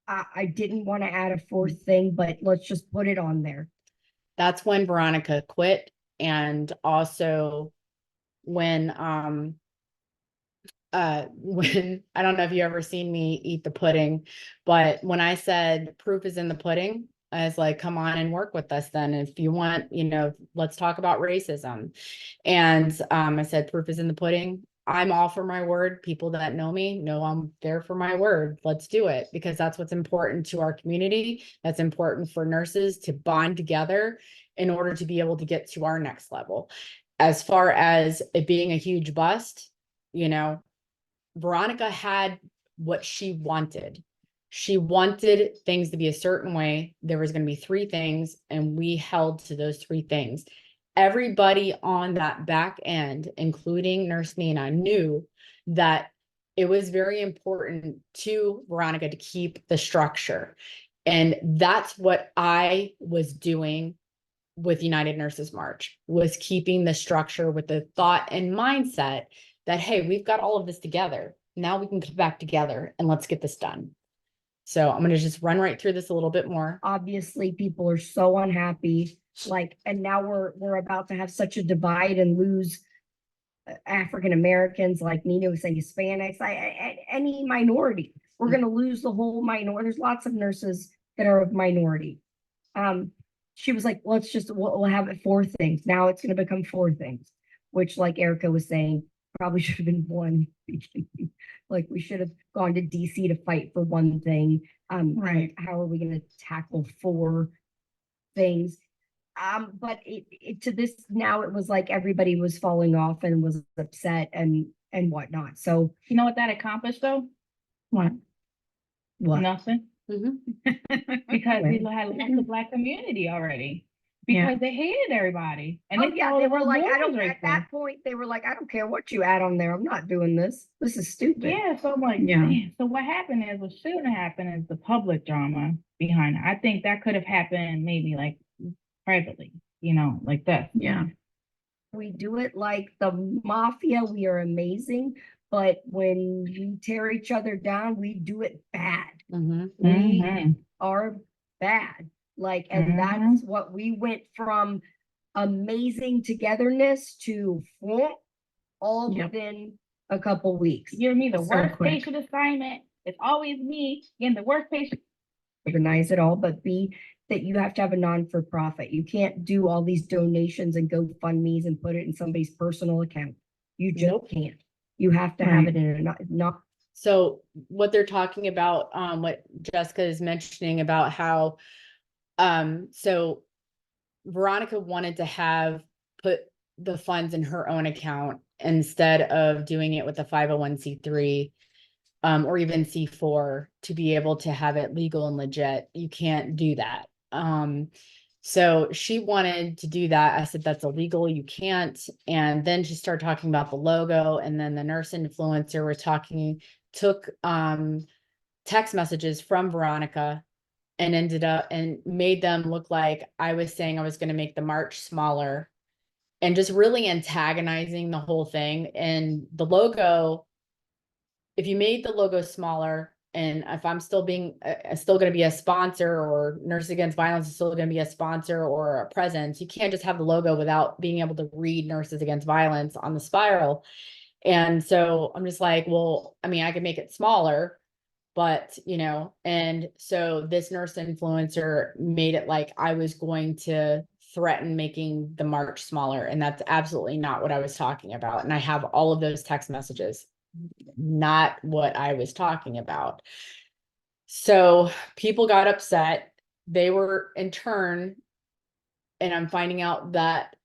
I didn't want to add a 4th thing, but let's just put it on there. That's when Veronica quit. And also when when, I don't know if you ever seen me eat the pudding, but when I said proof is in the pudding, I was like, come on and work with us then. If you want, let's talk about racism. And I said, proof is in the pudding. I'm all for my word. People that know me know I'm there for my word. Let's do it, because that's what's important to our community. That's important for nurses to bond together in order to be able to get to our next level. As far as it being a huge bust, Veronica had what she wanted. She wanted things to be a certain way. There was going to be 3 things, and we held to those 3 things. Everybody on that back end, including Nurse Nina, knew that it was very important to Veronica to keep the structure. And that's what I was doing with United Nurses March, was keeping the structure with the thought and mindset that, hey, we've got all of this together. Now we can come back together and let's get this done. So I'm going to just run right through this a little bit more. Obviously, people are so unhappy, and now we're about to have such a divide and lose African Americans, like Nina was saying, Hispanics, any minority. We're going to lose the whole minority. There's lots of nurses that are of minority. She was like, we'll have it 4 things. Now it's going to become 4 things, which, like Erica was saying, probably should have been 1. Like, we should have gone to DC to fight for 1 thing. Right. How are we going to tackle 4 things? But to this, now it was like everybody was falling off and was upset and whatnot. So You know what that accomplished though? what? Nothing. Mhm. Because we Right. had left the Black community already. Because they hated everybody. And Oh yeah, they were like, I don't. right At that point, they were like, I don't care what you add on there. I'm not doing this. This is stupid. Yeah, so I'm like, man. So what happened is, what shouldn't happen is the public drama behind it. I think that could have happened maybe like privately, like that. Yeah. We do it like the mafia. We are amazing, but when we tear each other down, we do it bad. Mhm. We Mhm. are bad. And that's what we went from amazing togetherness to all Yep. within a couple weeks. You're me, the So worst quick. patient assignment. It's always me getting the worst patient. Organize it all, but that you have to have a non-for-profit. You can't do all these donations and GoFundMe's and put it in somebody's personal account. You just Nope. can't. You have to have it in a not. So what they're talking about, what Jessica is mentioning about how, so Veronica wanted to put the funds in her own account instead of doing it with the 501c3, or even C4, to be able to have it legal and legit. You can't do that. So she wanted to do that. I said, that's illegal. You can't. And then she started talking about the logo. And then the nurse influencer was took text messages from Veronica and ended up and made them look like I was saying I was going to make the march smaller, and just really antagonizing the whole thing. And the logo, if you made the logo smaller, and if I'm still going to be a sponsor, or Nurses Against Violence is still going to be a sponsor or a presence, you can't just have the logo without being able to read Nurses Against Violence on the spiral. And so I'm just like, well, I mean, I could make it smaller, but and so this nurse influencer made it like I was going to threaten making the march smaller. And that's absolutely not what I was talking about. And I have all of those text messages. Not what I was talking about. So people got upset. They were in turn, and I'm finding out that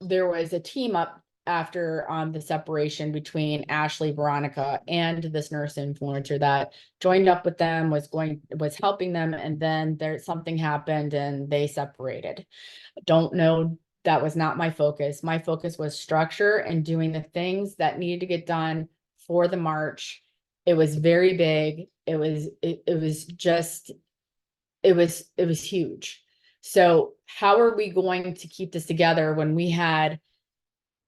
there was a team up after the separation between Ashley, Veronica, and this nurse influencer that joined up with them, was helping them, and then something happened and they separated. Don't know. That was not my focus. My focus was structure and doing the things that needed to get done for the march. It was very big. It was huge. So how are we going to keep this together when we had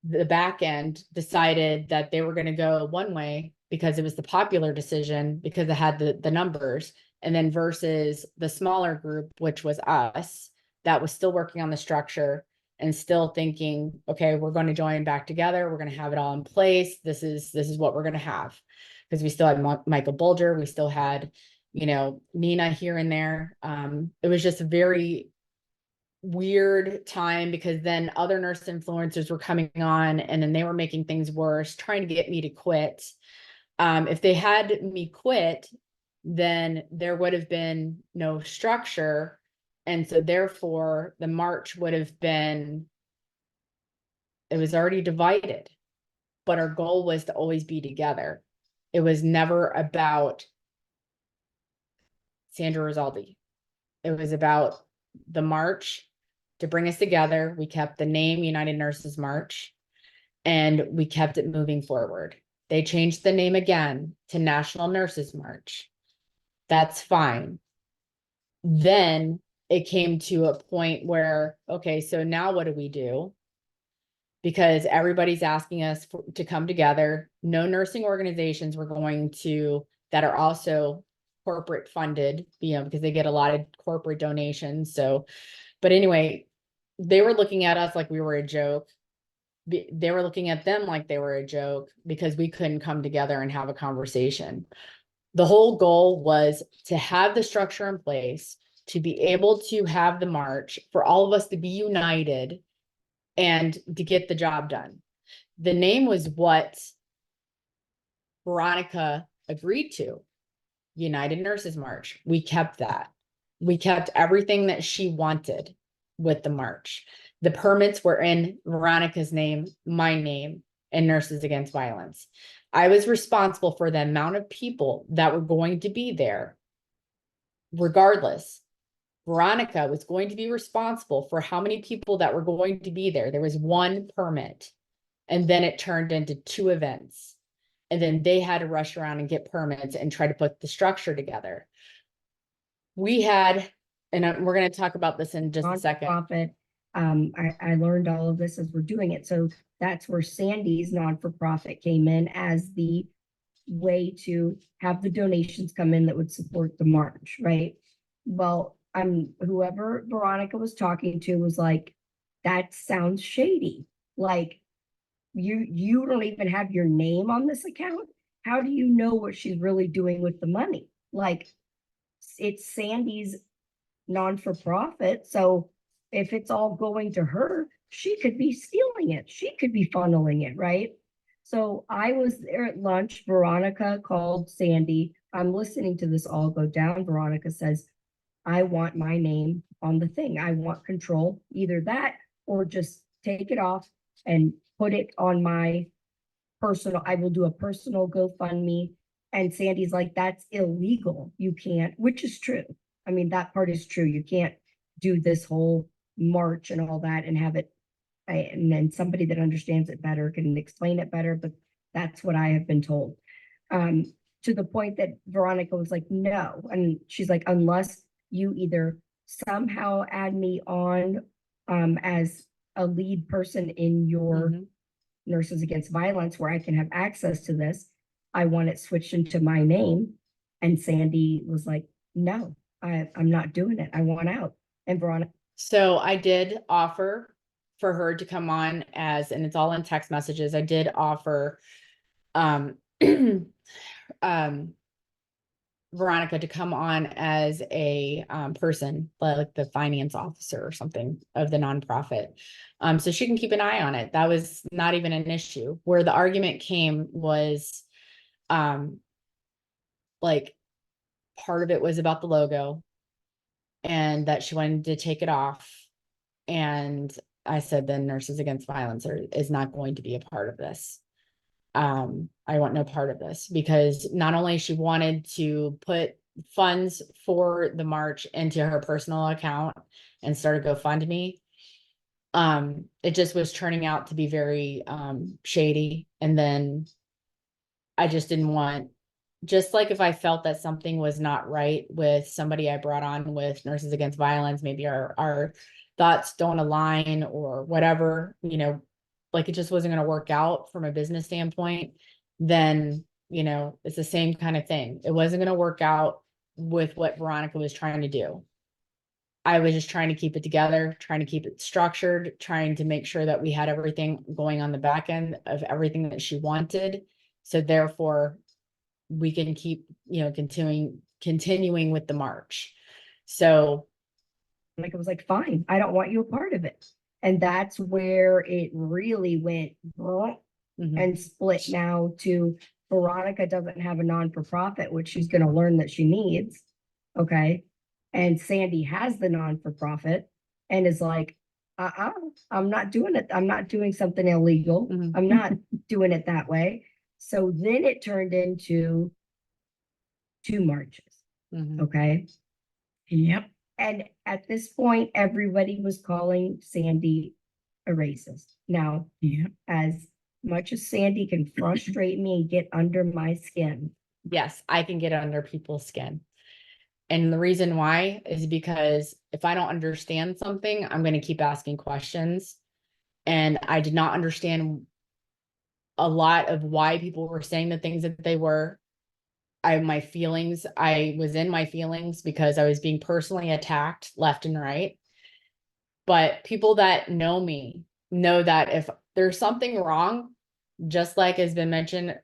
the back end decided that they were going to go one way because it was the popular decision, because it had the numbers, and then versus the smaller group, which was us, that was still working on the structure, and still thinking, okay, we're going to join back together. We're going to have it all in place. This is what we're going to have. Because we still had Michael Bulger. We still had, Nina here and there. It was just a very weird time because then other nurse influencers were coming on and then they were making things worse, trying to get me to quit. If they had me quit, then there would have been no structure. And so therefore the march would have been, it was already divided, but our goal was to always be together. It was never about Sandra Rizaldi. It was about the march to bring us together. We kept the name United Nurses March and we kept it moving forward. They changed the name again to National Nurses March. That's fine. Then it came to a point where, okay, so now what do we do? Because everybody's asking us to come together. No nursing organizations were going to, that are also corporate funded, because they get a lot of corporate donations. So, but anyway, they were looking at us like we were a joke. They were looking at them like they were a joke because we couldn't come together and have a conversation. The whole goal was to have the structure in place, to be able to have the march, for all of us to be united and to get the job done. The name was what Veronica agreed to, United Nurses March. We kept that. We kept everything that she wanted with the march. The permits were in Veronica's name, my name, and Nurses Against Violence. I was responsible for the amount of people that were going to be there. Regardless, Veronica was going to be responsible for how many people that were going to be there. There was one permit, and then it turned into 2 events. And then they had to rush around and get permits and try to put the structure together. We had, and we're going to talk about this in just a second. Nonprofit. I learned all of this as we're doing it. So that's where Sandy's non-for-profit came in as the way to have the donations come in that would support the march, right? Well, whoever Veronica was talking to was like, that sounds shady. Like, you don't even have your name on this account. How do you know what she's really doing with the money? Like, it's Sandy's non-for-profit. So if it's all going to her, she could be stealing it. She could be funneling it, right? So I was there at lunch. Veronica called Sandy. I'm listening to this all go down. Veronica says, I want my name on the thing. I want control, either that or just take it off and put it on my personal. I will do a personal GoFundMe. And Sandy's like, that's illegal. You can't, which is true. I mean, that part is true. You can't do this whole march and all that and have it. And then somebody that understands it better can explain it better, but that's what I have been told. To the point that Veronica was like, no. And she's like, unless you either somehow add me on as a lead person in your Nurses Against Violence, where I can have access to this, I want it switched into my name. And Sandy was like, no, I'm not doing it. I want out. And Veronica. So I did offer for her to come on as, and it's all in text messages. I did offer Veronica to come on as a person, like the finance officer or something of the nonprofit. So she can keep an eye on it. That was not even an issue. Where the argument came was like part of it was about the logo and that she wanted to take it off. And I said, then Nurses Against Violence is not going to be a part of this. I want no part of this, because not only she wanted to put funds for the march into her personal account and start a GoFundMe. It just was turning out to be very shady. And then I just didn't want, just like if I felt that something was not right with somebody I brought on with Nurses Against Violence, maybe our thoughts don't align or whatever, like it just wasn't going to work out from a business standpoint, then, it's the same kind of thing. It wasn't going to work out with what Veronica was trying to do. I was just trying to keep it together, trying to keep it structured, trying to make sure that we had everything going on the back end of everything that she wanted. So therefore, we can keep, continuing with the march. So Like, I was like, fine, I don't want you a part of it. And that's where it really went mhm, and split now to Veronica doesn't have a non-for-profit, which she's gonna learn that she needs. Okay. And Sandy has the non-for-profit and is like, I'm not doing it. I'm not doing something illegal. Mhm. I'm not doing it that way. So then it turned into 2 marches. mhm. Okay. Yep. And at this point, everybody was calling Sandy a racist. Now, Yep. as much as Sandy can frustrate me and get under my skin, Yes, I can get under people's skin. And the reason why is because if I don't understand something, I'm going to keep asking questions. And I did not understand a lot of why people were saying the things that they were. I was in my feelings because I was being personally attacked left and right. But people that know me know that if there's something wrong, just like has been mentioned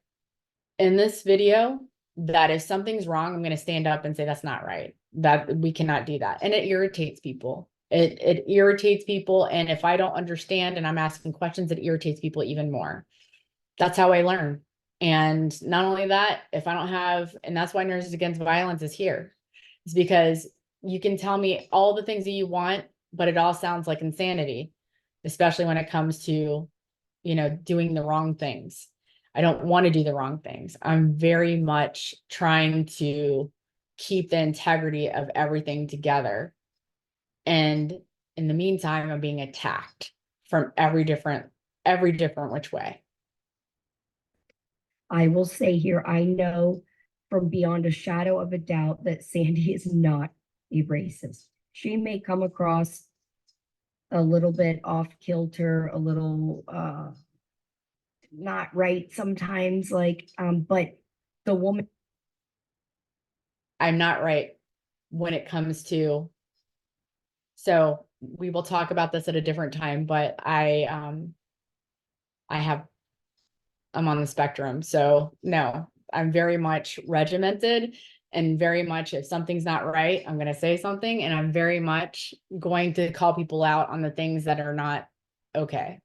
in this video, that if something's wrong, I'm going to stand up and say that's not right. That we cannot do that. And it irritates people. It irritates people. And if I don't understand and I'm asking questions, it irritates people even more. That's how I learn. And not only that, if I don't have, and that's why Nurses Against Violence is here. It's because you can tell me all the things that you want, but it all sounds like insanity, especially when it comes to, doing the wrong things. I don't want to do the wrong things. I'm very much trying to keep the integrity of everything together. And in the meantime, I'm being attacked from every different which way. I will say here, I know from beyond a shadow of a doubt that Sandy is not a racist. She may come across a little bit off kilter, a little not right sometimes, but the woman, I'm not right when it comes to, so we will talk about this at a different time, but I'm on the spectrum. So no, I'm very much regimented and very much if something's not right, I'm going to say something and I'm very much going to call people out on the things that are not okay.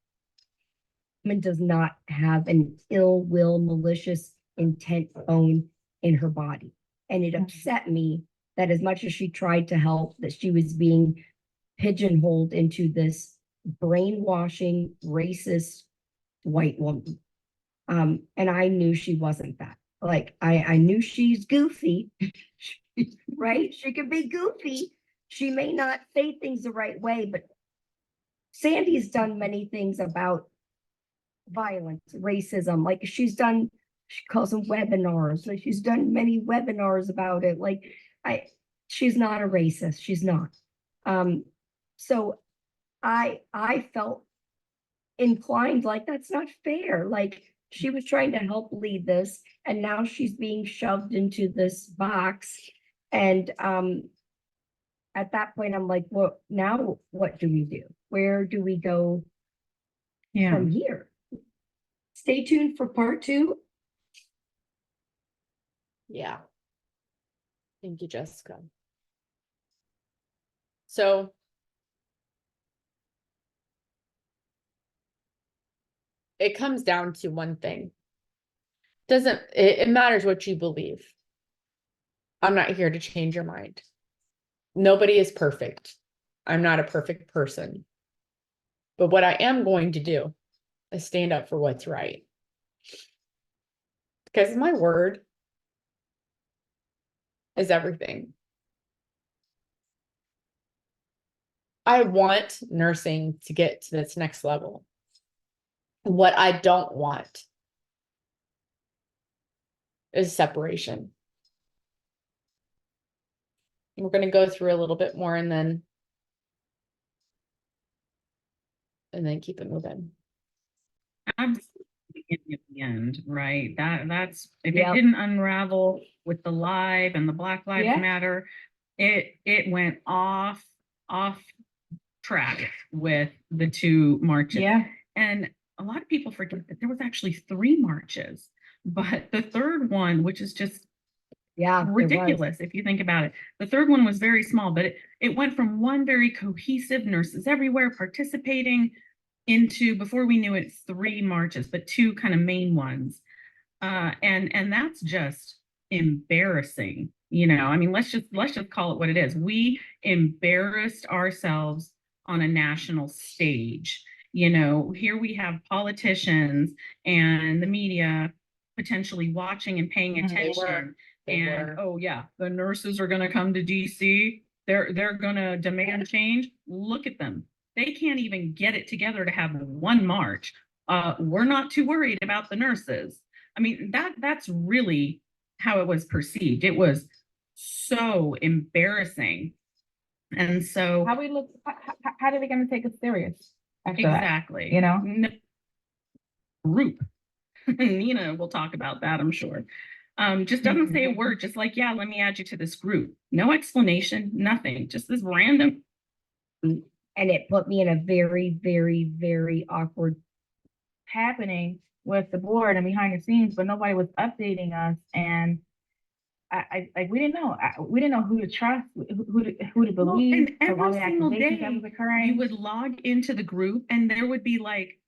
does not have an ill will, malicious intent bone in her body. And it upset me that as much as she tried to help, that she was being pigeonholed into this brainwashing, racist white woman. And I knew she wasn't that. Like, I knew she's goofy, right? She could be goofy. She may not say things the right way, but Sandy's done many things about violence, racism. Like she calls them webinars. Like she's done many webinars about it. She's not a racist. She's not. So I felt inclined like that's not fair. Like she was trying to help lead this, and now she's being shoved into this box. And at that point, I'm like, well, now what do we do? Where do we go Yeah. from here? Stay tuned for part 2. Yeah. Thank you, Jessica. So it comes down to one thing. It matters what you believe. I'm not here to change your mind. Nobody is perfect. I'm not a perfect person. But what I am going to do is stand up for what's right. Because my word is everything. I want nursing to get to this next level. What I don't want is separation. We're going to go through a little bit more and then keep it moving. Absolutely in the end, right? That's if Yep. it didn't unravel with the live and the Black Lives Yeah. Matter, it went off off track with the 2 marches. Yeah. And a lot of people forget that there was actually 3 marches, but the third one, which is just Yeah. it was. ridiculous if you think about it. The third one was very small, but it went from one very cohesive, nurses everywhere participating, into, before we knew it, 3 marches, but 2 kind of main ones. And that's just embarrassing. I mean, let's just call it what it is. We embarrassed ourselves on a national stage. Here we have politicians and the media potentially watching and paying Mhm. attention. They And were. oh yeah, the nurses are going to come to DC. They're going to demand change. Look at them. They can't even get it together to have 1 march. We're not too worried about the nurses. I mean, that's really how it was perceived. It was so embarrassing. And so How we look, how are they gonna take us serious after that? exactly, group. Nina will talk about that, I'm sure. Just doesn't say a word, just like, yeah, let me add you to this group. No explanation, nothing, just this random. And it put me in a very, very, very awkward. Happening with the board and behind the scenes, but nobody was updating us. And we didn't know. We didn't know who to trust, who to Well, believe. and from all every the single accusations day, that was occurring. you would log into the group and there would be like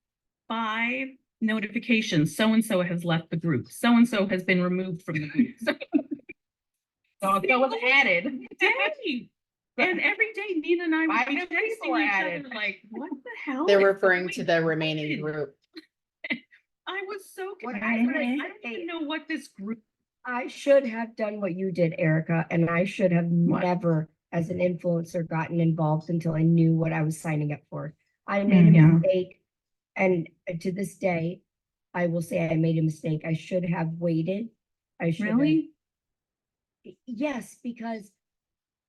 5 notifications. So and so has left the group. So and so has been removed from the group. So it was added. day. And every day, Nina and I would be 5 texting people were each added. other like, what the hell? They're is referring going to the on? remaining group. I was so What confused. I I was- don't even know what this group. I should have done what you did, Erica, and I should have What? never, as an influencer, gotten involved until I knew what I was signing up for. I made a Yeah. mistake, and to this day, I will say I made a mistake. I should have waited. I should have. Really? Yes, because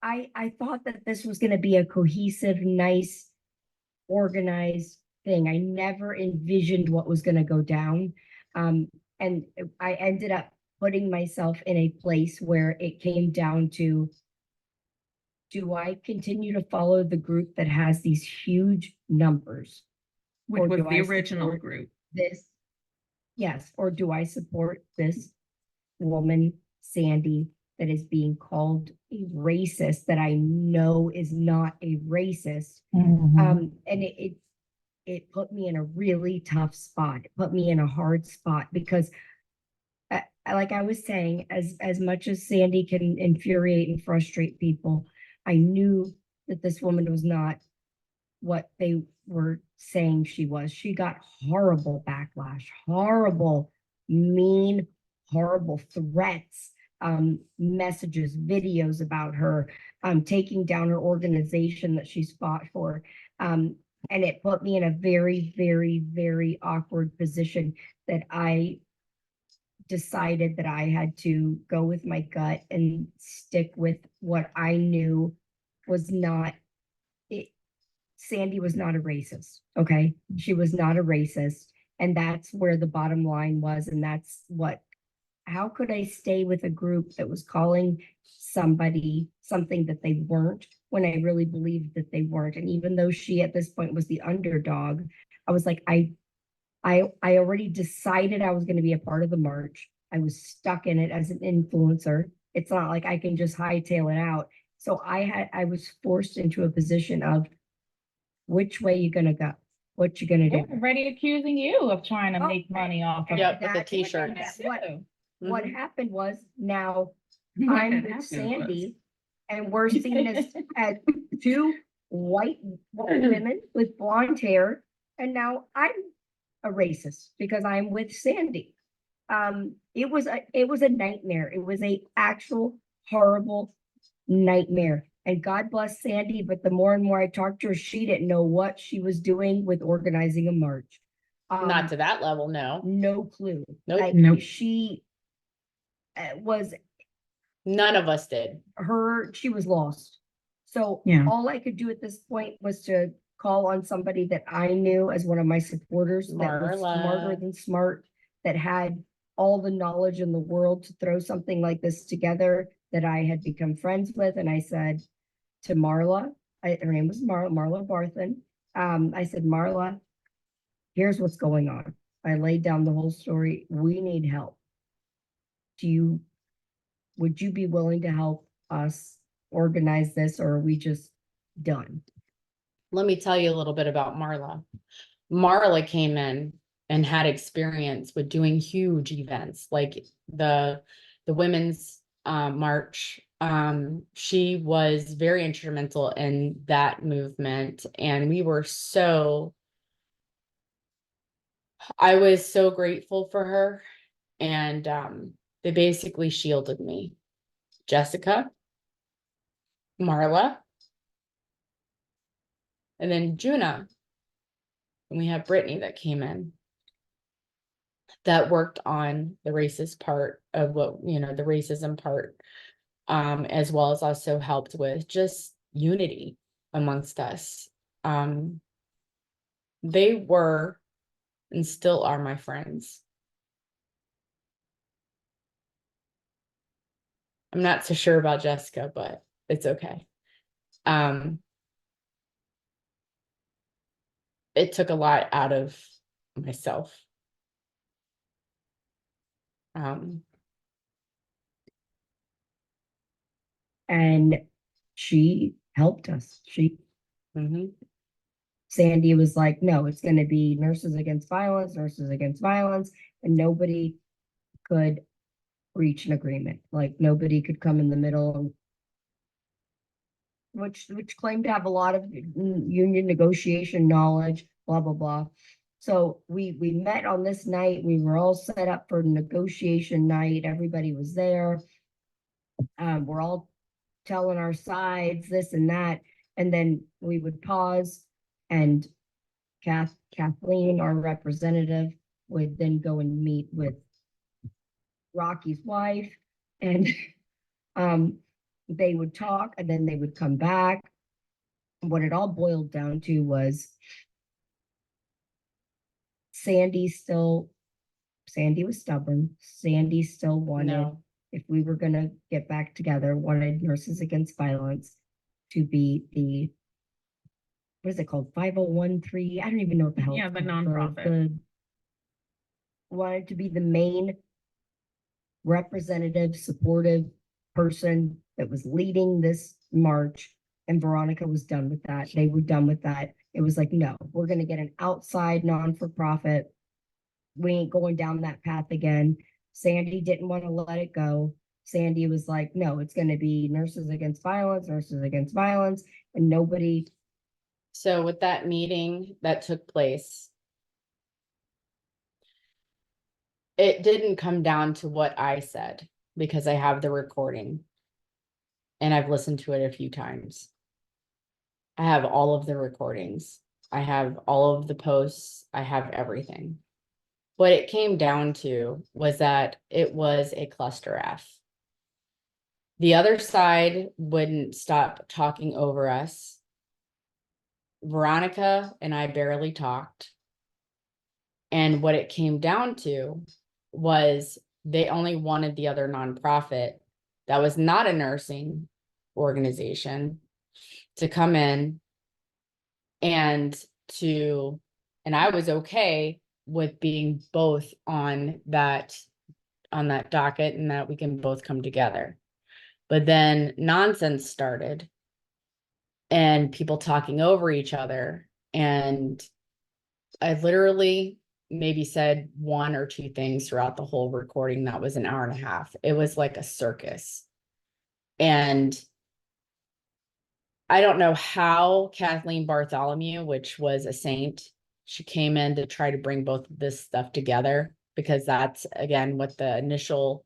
I thought that this was going to be a cohesive, nice, organized thing. I never envisioned what was going to go down. And I ended up putting myself in a place where it came down to, do I continue to follow the group that has these huge numbers? Which Or was do the I original support group. This? Yes, or do I support this woman, Sandy, that is being called a racist, that I know is not a racist? And it put me in a really tough spot. It put me in a hard spot because, like I was saying, as much as Sandy can infuriate and frustrate people, I knew that this woman was not what they were saying she was. She got horrible backlash, horrible, mean, horrible threats, messages, videos about her, taking down her organization that she's fought for. And it put me in a very, very, very awkward position that I decided that I had to go with my gut and stick with what I knew was not it. Sandy was not a racist. Okay. She was not a racist. And that's where the bottom line was. And that's what, how could I stay with a group that was calling somebody something that they weren't, when I really believed that they weren't? And even though she at this point was the underdog, I was like, I already decided I was going to be a part of the march. I was stuck in it as an influencer. It's not like I can just hightail it out. So I was forced into a position of, which way you gonna go? What you gonna do? Everybody accusing you of trying to Oh, make money off of Yep, it. with the t-shirts. What Mhm. happened was, now What I'm had with happened was- Sandy, and we're seen as 2 white women with blonde hair, and now I'm a racist because I'm with Sandy. It was a nightmare. It was a actual horrible nightmare. And God bless Sandy, but the more and more I talked to her, she didn't know what she was doing with organizing a march. Not to that level, no. No clue. Nope. Like, Nope. she was None of us did. she was lost. So Yeah. all I could do at this point was to call on somebody that I knew as one of my supporters, that was Marla. smarter than smart, that had all the knowledge in the world to throw something like this together, that I had become friends with. And I said to Marla, her name was Marla Barthen. I said, Marla, here's what's going on. I laid down the whole story. We need help. Would you be willing to help us organize this, or are we just done? Let me tell you a little bit about Marla. Marla came in and had experience with doing huge events like the women's march. She was very instrumental in that movement, and I was so grateful for her, and they basically shielded me. Jessica, Marla, and then Juna. And we have Brittany that came in that worked on the racist part of the racism part, as well as also helped with just unity amongst us. They were and still are my friends. I'm not so sure about Jessica, but it's okay. It took a lot out of myself. And she helped us. Mhm. Sandy was like, no, it's going to be Nurses Against Violence, and nobody could reach an agreement. Like nobody could come in the middle, which claimed to have a lot of union negotiation knowledge, blah blah blah. So we met on this night. We were all set up for negotiation night. Everybody was there. We're all telling our sides, this and that, and then we would pause, and Kathleen, our representative, would then go and meet with Rocky's wife, and they would talk, and then they would come back. What it all boiled down to was Sandy was stubborn. Sandy still wanted, No. if we were going to get back together, wanted Nurses Against Violence to be the, what is it called? 501(c)(3). I don't even know what the hell. Yeah, it's the called. nonprofit. Wanted to be the main representative, supportive person that was leading this march. And Veronica was done with that. They were done with that. It was like, no, we're going to get an outside non-for-profit. We ain't going down that path again. Sandy didn't want to let it go. Sandy was like, no, it's going to be Nurses Against Violence, and nobody. So with that meeting that took place, it didn't come down to what I said, because I have the recording and I've listened to it a few times. I have all of the recordings. I have all of the posts. I have everything. What it came down to was that it was a cluster F. The other side wouldn't stop talking over us. Veronica and I barely talked. And what it came down to was they only wanted the other nonprofit that was not a nursing organization to come in and I was okay with being both on that docket, and that we can both come together. But then nonsense started and people talking over each other, and I literally maybe said one or two things throughout the whole recording. That was an hour and a half. It was like a circus. And I don't know how Kathleen Bartholomew, which was a saint, she came in to try to bring both of this stuff together, because that's, again, what the initial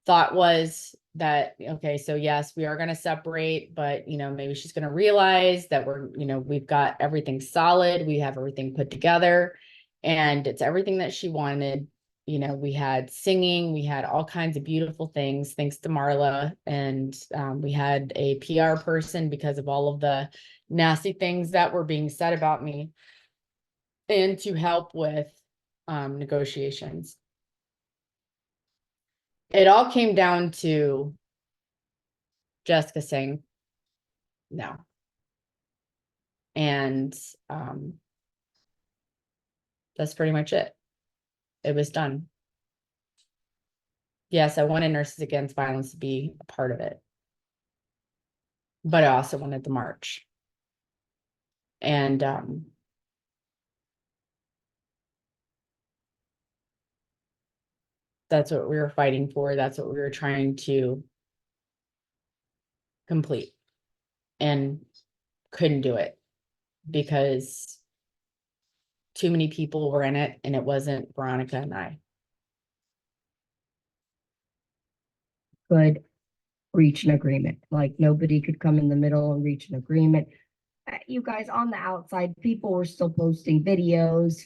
thought was, that, okay, so yes, we are going to separate, but, maybe she's going to realize that we've got everything solid. We have everything put together, and it's everything that she wanted. We had singing, we had all kinds of beautiful things, thanks to Marla. And we had a PR person because of all of the nasty things that were being said about me, and to help with negotiations. It all came down to Jessica saying, no, And that's pretty much it. It was done. Yes, I wanted Nurses Against Violence to be a part of it. But I also wanted the march. And that's what we were fighting for. That's what we were trying to complete. And couldn't do it because too many people were in it, and it wasn't Veronica and I. Could reach an agreement, like nobody could come in the middle and reach an agreement. You guys on the outside, people were still posting videos,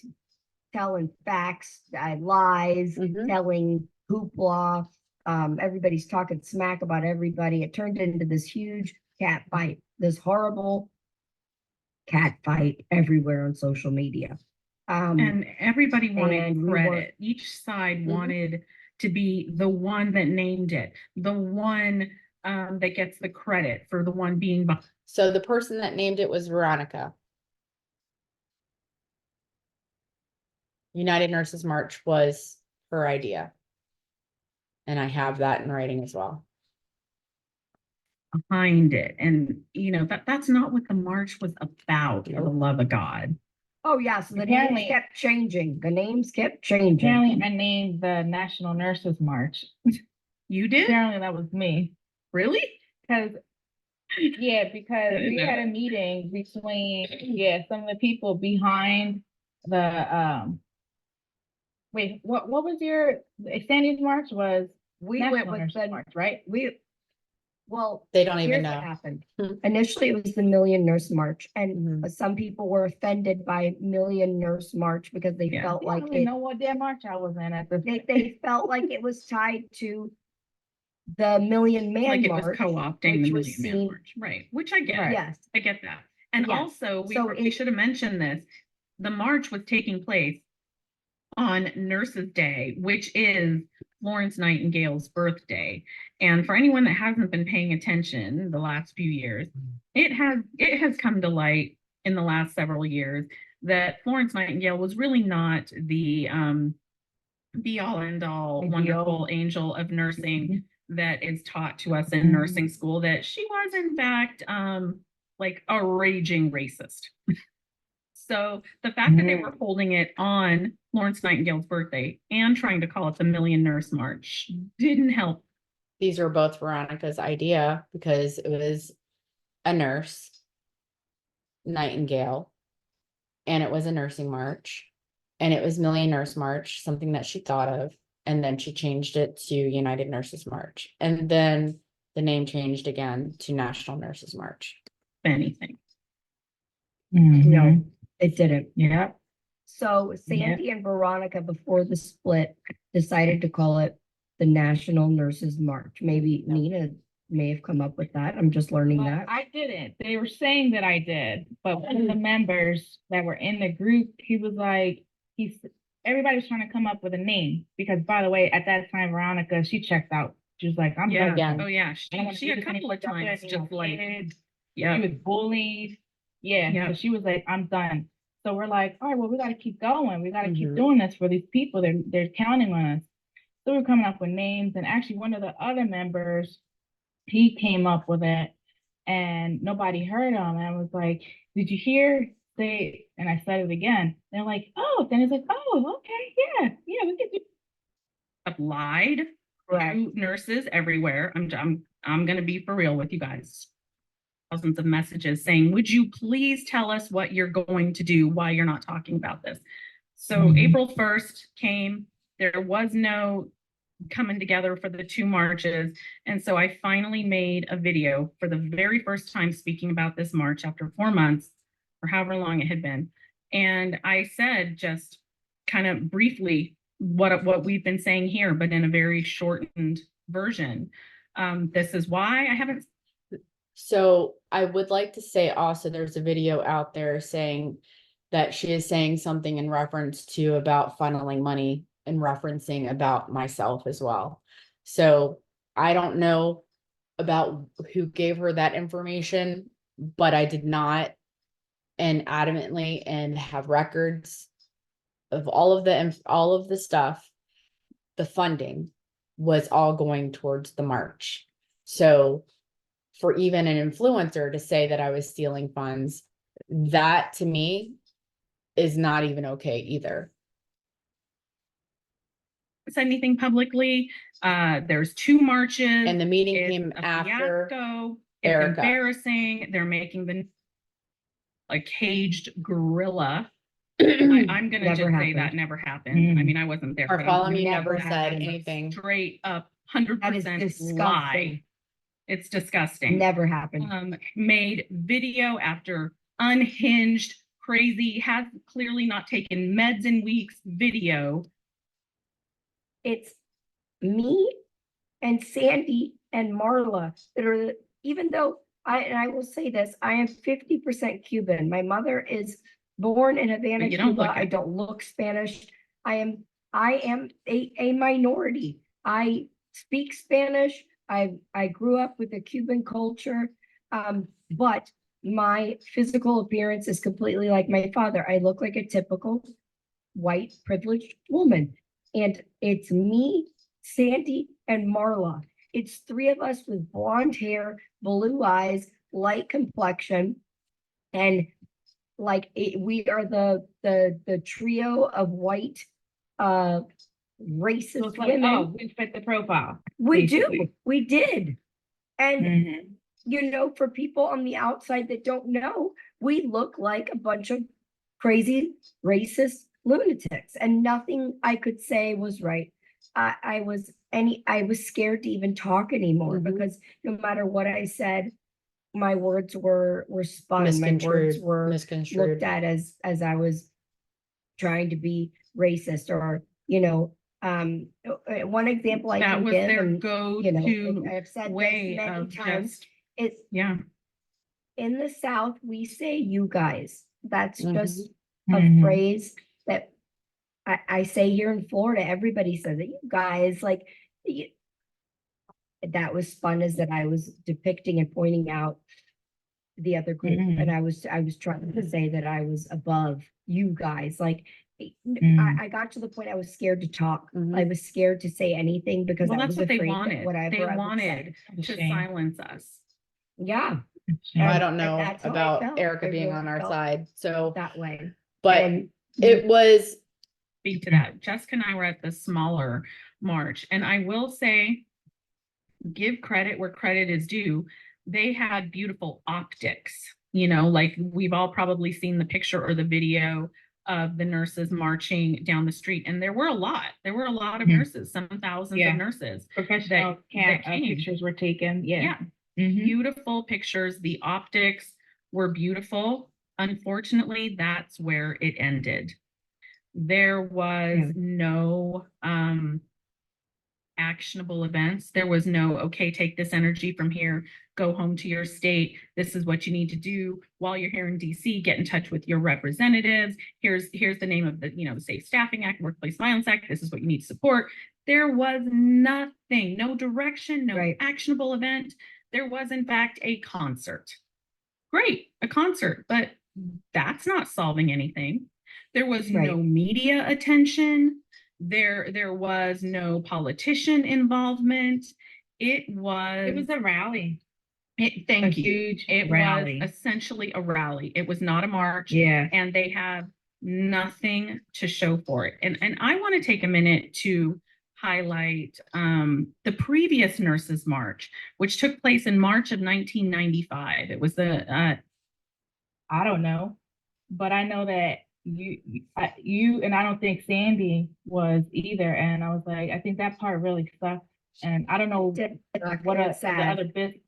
telling facts, lies, Mhm. telling hoopla. Everybody's talking smack about everybody. It turned into this huge cat fight, this horrible cat fight everywhere on social media. And everybody wanted and we weren't- credit. Each side Mhm. wanted to be the one that named it, the one that gets the credit for the one being behind. So the person that named it was Veronica. United Nurses March was her idea. And I have that in writing as well. Behind it. And you know, that's not what the march was about, for the love of God. Oh, yeah, so the names Apparently- kept changing. The names kept changing. Apparently, I named the National Nurses March. You did? Apparently, that was me. Really? Because, yeah, because didn't we know. had a meeting between, some of the people behind the, wait, what was your, Sandy's March was We went National with Nurses the, March, right? well, They don't even here's what know. happened. Hmm. Initially, it was the Million Nurse March, and Mhm. some people were offended by Million Nurse March because they Yeah. felt I like don't even it, know what damn march I was in at the. they felt like it was tied to the Million Man Like it was March. co-opting the which was Million Man seen- March, right? Which I get. Right. Yes, I get that. And Yes. also, So we it- should have mentioned this. The march was taking place on Nurses Day, which is Florence Nightingale's birthday. And for anyone that hasn't been paying attention the last few years, it has come to light in the last several years that Florence Nightingale was really not the be all end all Ideal. wonderful angel of nursing that is taught to us in nursing school, that she was in fact like a raging racist. So the fact that they were holding it on Florence Nightingale's birthday and trying to call it the Million Nurse March didn't help. These were both Veronica's idea because it was a nurse, Nightingale, and it was a nursing march, and it was Million Nurse March, something that she thought of, and then she changed it to United Nurses March, and then the name changed again to National Nurses March. If anything. no, it didn't. Yeah. So Sandy and Veronica, before the split, decided to call it the National Nurses March. Maybe Nina may have come up with that. I'm just learning Well, that. I didn't. They were saying that I did, but one of the members that were in the group, he was like, everybody was trying to come up with a name because, by the way, at that time, Veronica, she checked out. She was like, I'm Yeah. done. Again. Oh yeah. I don't wanna She do a this couple of anymore. times just like, She yeah. was bullied. Yeah. Yeah. So she was like, I'm done. So we're like, all right, well, we got to keep going. We got to keep Mhm. doing this for these people. They're counting on us. So we're coming up with names. And actually, one of the other members, he came up with it and nobody heard him. And I was like, did you hear? Say, and I said it again. They're like, oh, then it's like, oh, okay, yeah, we can do. Have lied to nurses everywhere. I'm gonna be for real with you guys. Thousands of messages saying, would you please tell us what you're going to do, why you're not talking about this? So Mhm. April 1st came, there was no coming together for the two marches. And so I finally made a video for the very first time speaking about this march after 4 months or however long it had been. And I said just kind of briefly what we've been saying here, but in a very shortened version. This is why I haven't. So I would like to say also there's a video out there saying that she is saying something in reference to about funneling money and referencing about myself as well. So I don't know about who gave her that information, but I did not and adamantly and have records of all of the stuff, the funding was all going towards the march. So for even an influencer to say that I was stealing funds, that to me is not even okay either. Said anything publicly. There's 2 marches. And the meeting It's came a after fiasco. It's Erica. embarrassing. They're making a caged gorilla. I'm gonna Never just say happened. that never happened. I Mm. mean, I wasn't there. but I'm Bartholomew gonna never say said that is a anything. Straight up That is 100% disgusting. lie. It's disgusting. Never happened. Made video after unhinged, crazy, has clearly not taken meds in weeks video. It's me and Sandy and Marla that are, even though and I will say this, I am 50% Cuban. My mother is born in Havana, But you don't Cuba. look I it. don't look Spanish. I am a minority. I speak Spanish. I grew up with a Cuban culture. But my physical appearance is completely like my father. I look like a typical white privileged woman. And it's me, Sandy, and Marla. It's 3 of us with blonde hair, blue eyes, light complexion, and we are the trio of white So racist it's like, women. oh, we fit the profile. We basically. we did. And Mhm. you know, for people on the outside that don't know, we look like a bunch of crazy racist lunatics, and nothing I could say was right. I was scared to even talk anymore Mhm. because no matter what I said, my words were spun. My words were Misconstrued. looked at as I was trying to be racist, or one example I That can was give, their and go-to I've said way this many of times. just, It's yeah. in the South, we say you guys. That's just a Mhm. phrase that I say here in Florida. Everybody says it. You guys, like, that was spun as that I was depicting and pointing out the other group. Mhm. And I was trying to say that I was above you guys. Like, I got to the point I was scared to talk. Mhm. I was scared to say anything because Well, I that's was what they afraid that wanted. whatever They I would wanted say. to Shame. silence us. Yeah. I And don't know that's how I about felt. Erica I being really on our felt side, so, that way. but And it was, Speak to that. Jessica and I were at the smaller march, and I will say, give credit where credit is due. They had beautiful optics, like we've all probably seen the picture or the video of the nurses marching down the street. And there were a lot of Mhm. nurses, some thousands Yeah. of nurses. Professional that came. pictures were taken. Yeah. Yeah. Mhm. Beautiful pictures. The optics were beautiful. Unfortunately, that's where it ended. There was Yeah. no actionable events. There was no, okay, take this energy from here, go home to your state. This is what you need to do while you're here in DC. Get in touch with your representatives. Here's the name of the Safe Staffing Act, Workplace Violence Act. This is what you need to support. There was nothing, no direction, no Right. actionable event. There was, in fact, a concert. Great, a concert, but that's not solving anything. There was Right. no media attention. There was no politician involvement. It was a rally. thank A you. huge It rally. was essentially a rally. It was not a march. Yeah. And they have nothing to show for it. And I want to take a minute to highlight the previous Nurses March, which took place in March of 1995. It was the I don't know, but I know that you and I don't think Sandy was either. And I was like, I think that part really sucked. And I don't know what it's the sad. other bit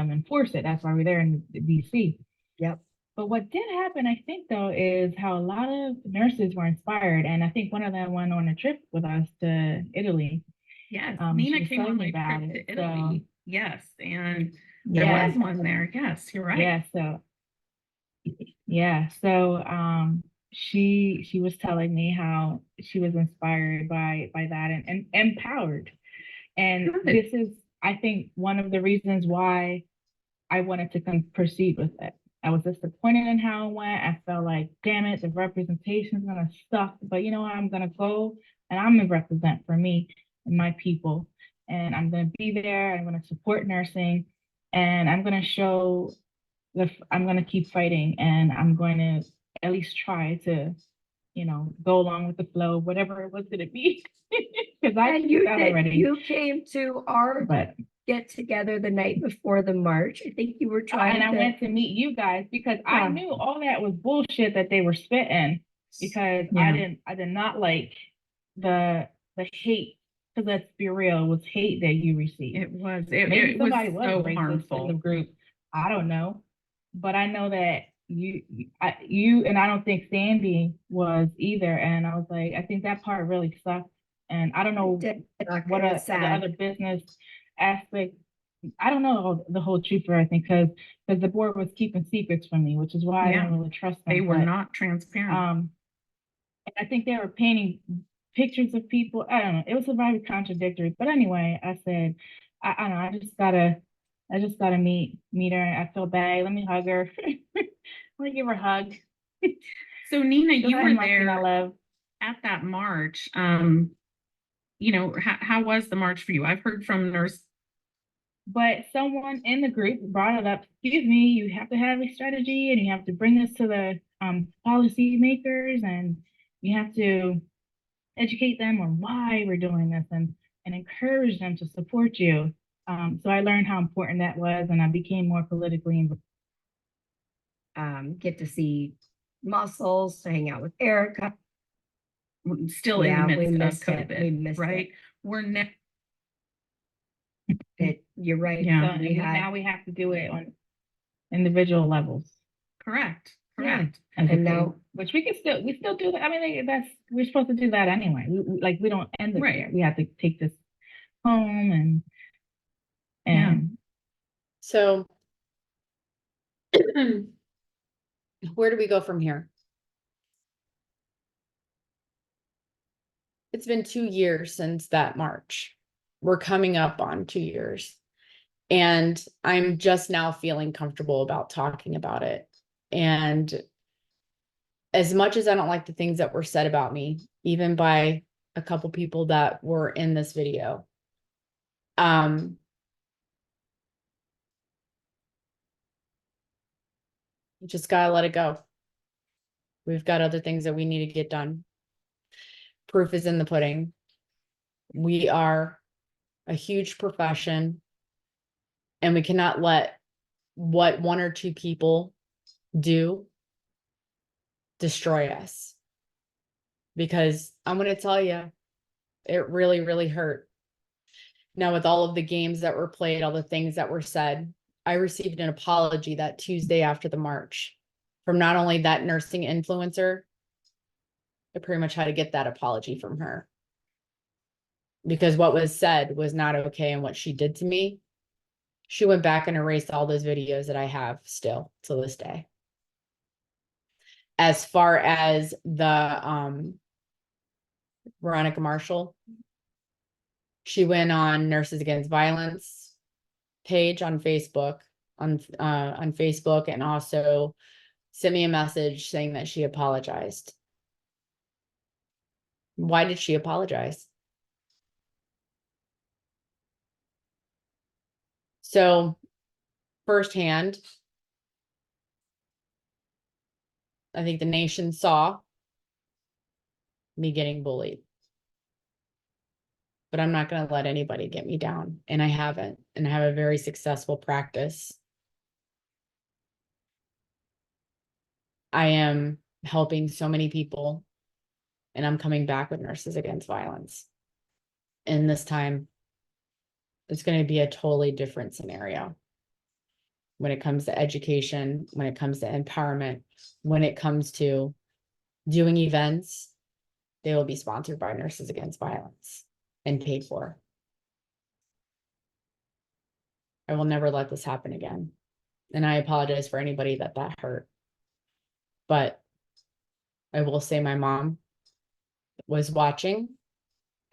enforce it. That's why we're there in DC. Yep. But what did happen, I think, though, is how a lot of nurses were inspired. And I think one of them went on a trip with us to Italy. yes, she Nina was came on telling my me about trip it, to so- Italy. Yes, and there Yeah. was one there. Yes, you're right. Yeah, so she was telling me how she was inspired by that and empowered. And Good. this is, I think, one of the reasons why I wanted to proceed with it. I was disappointed in how it went. I felt like, damn it, the representation is gonna suck. But you know what? I'm gonna go and I'm gonna represent for me and my people. And I'm gonna be there. I'm gonna support nursing, and I'm gonna show I'm gonna keep fighting, and I'm going to at least try to, go along with the flow, whatever it was gonna be. Because I And did you that did, already. you came to our But get together the night before the march. I think you were trying and I to. went to meet you guys because I Yeah. knew all that was bullshit that they were spitting, because Yeah. I did not like the hate, because let's be real, it was hate that you received. It was, Maybe it was somebody was so racist in the harmful. group. I don't know. But I know that you and I don't think Sandy was either. And I was like, I think that part really sucked. And I don't know what It the was sad. other business aspect. I don't know the whole truth for everything, because the board was keeping secrets from me, which is why I Yeah. didn't really trust them. They were But, not transparent. and I think they were painting pictures of people. I don't know. It was very contradictory. But anyway, I said, I don't know. I just gotta meet her. I feel bad. Let me hug her. Let me give her a hug. So Nina, Because you I'm were lucky and I there love. at that march. How was the march for you? I've heard from nurse. But someone in the group brought it up. Excuse me, you have to have a strategy, and you have to bring this to the policy makers, and you have to educate them on why we're doing this, and encourage them to support you. So I learned how important that was, and I became more politically involved. Get to see Muscles, to hang out with Erica. Still in Yeah, the we midst of missed it. COVID, We missed right? We're next. You're right. Yeah. So We had, now we have to do it on individual levels. Correct. Yeah. Correct. And now, Which we still do that. I mean, we're supposed to do that anyway. We don't end it Right. there. We have to take this home and So where do we go from here? It's been 2 years since that march. We're coming up on 2 years. And I'm just now feeling comfortable about talking about it. And as much as I don't like the things that were said about me, even by a couple people that were in this video, just gotta let it go. We've got other things that we need to get done. Proof is in the pudding. We are a huge profession, and we cannot let what one or two people do destroy us. Because I'm going to tell you, it really, really hurt. Now, with all of the games that were played, all the things that were said, I received an apology that Tuesday after the march from not only that nursing influencer, I pretty much had to get that apology from her. Because what was said was not okay, and what she did to me, she went back and erased all those videos that I have still to this day. As far as the Veronica Marshall, she went on Nurses Against Violence page on Facebook, on Facebook, and also sent me a message saying that she apologized. Why did she apologize? So firsthand, I think the nation saw me getting bullied. But I'm not going to let anybody get me down. And I haven't. And I have a very successful practice. I am helping so many people. And I'm coming back with Nurses Against Violence. And this time, it's going to be a totally different scenario. When it comes to education, when it comes to empowerment, when it comes to doing events, they will be sponsored by Nurses Against Violence and paid for. I will never let this happen again. And I apologize for anybody that hurt. But I will say my mom was watching.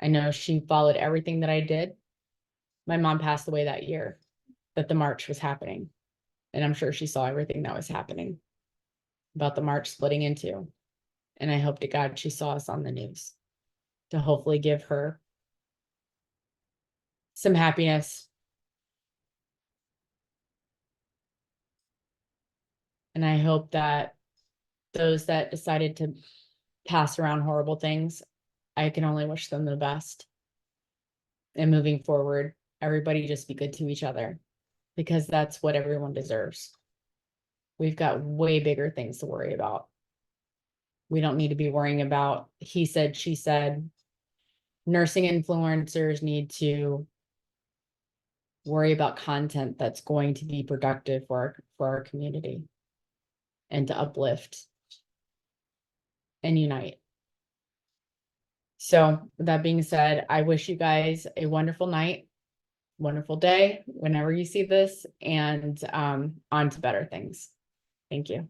I know she followed everything that I did. My mom passed away that year that the march was happening. And I'm sure she saw everything that was happening about the march splitting in two. And I hope to God she saw us on the news to hopefully give her some happiness. And I hope that those that decided to pass around horrible things, I can only wish them the best. And moving forward, everybody just be good to each other, because that's what everyone deserves. We've got way bigger things to worry about. We don't need to be worrying about he said, she said. Nursing influencers need to worry about content that's going to be productive for our community and to uplift and unite. So with that being said, I wish you guys a wonderful night, wonderful day, whenever you see this, and on to better things. Thank you.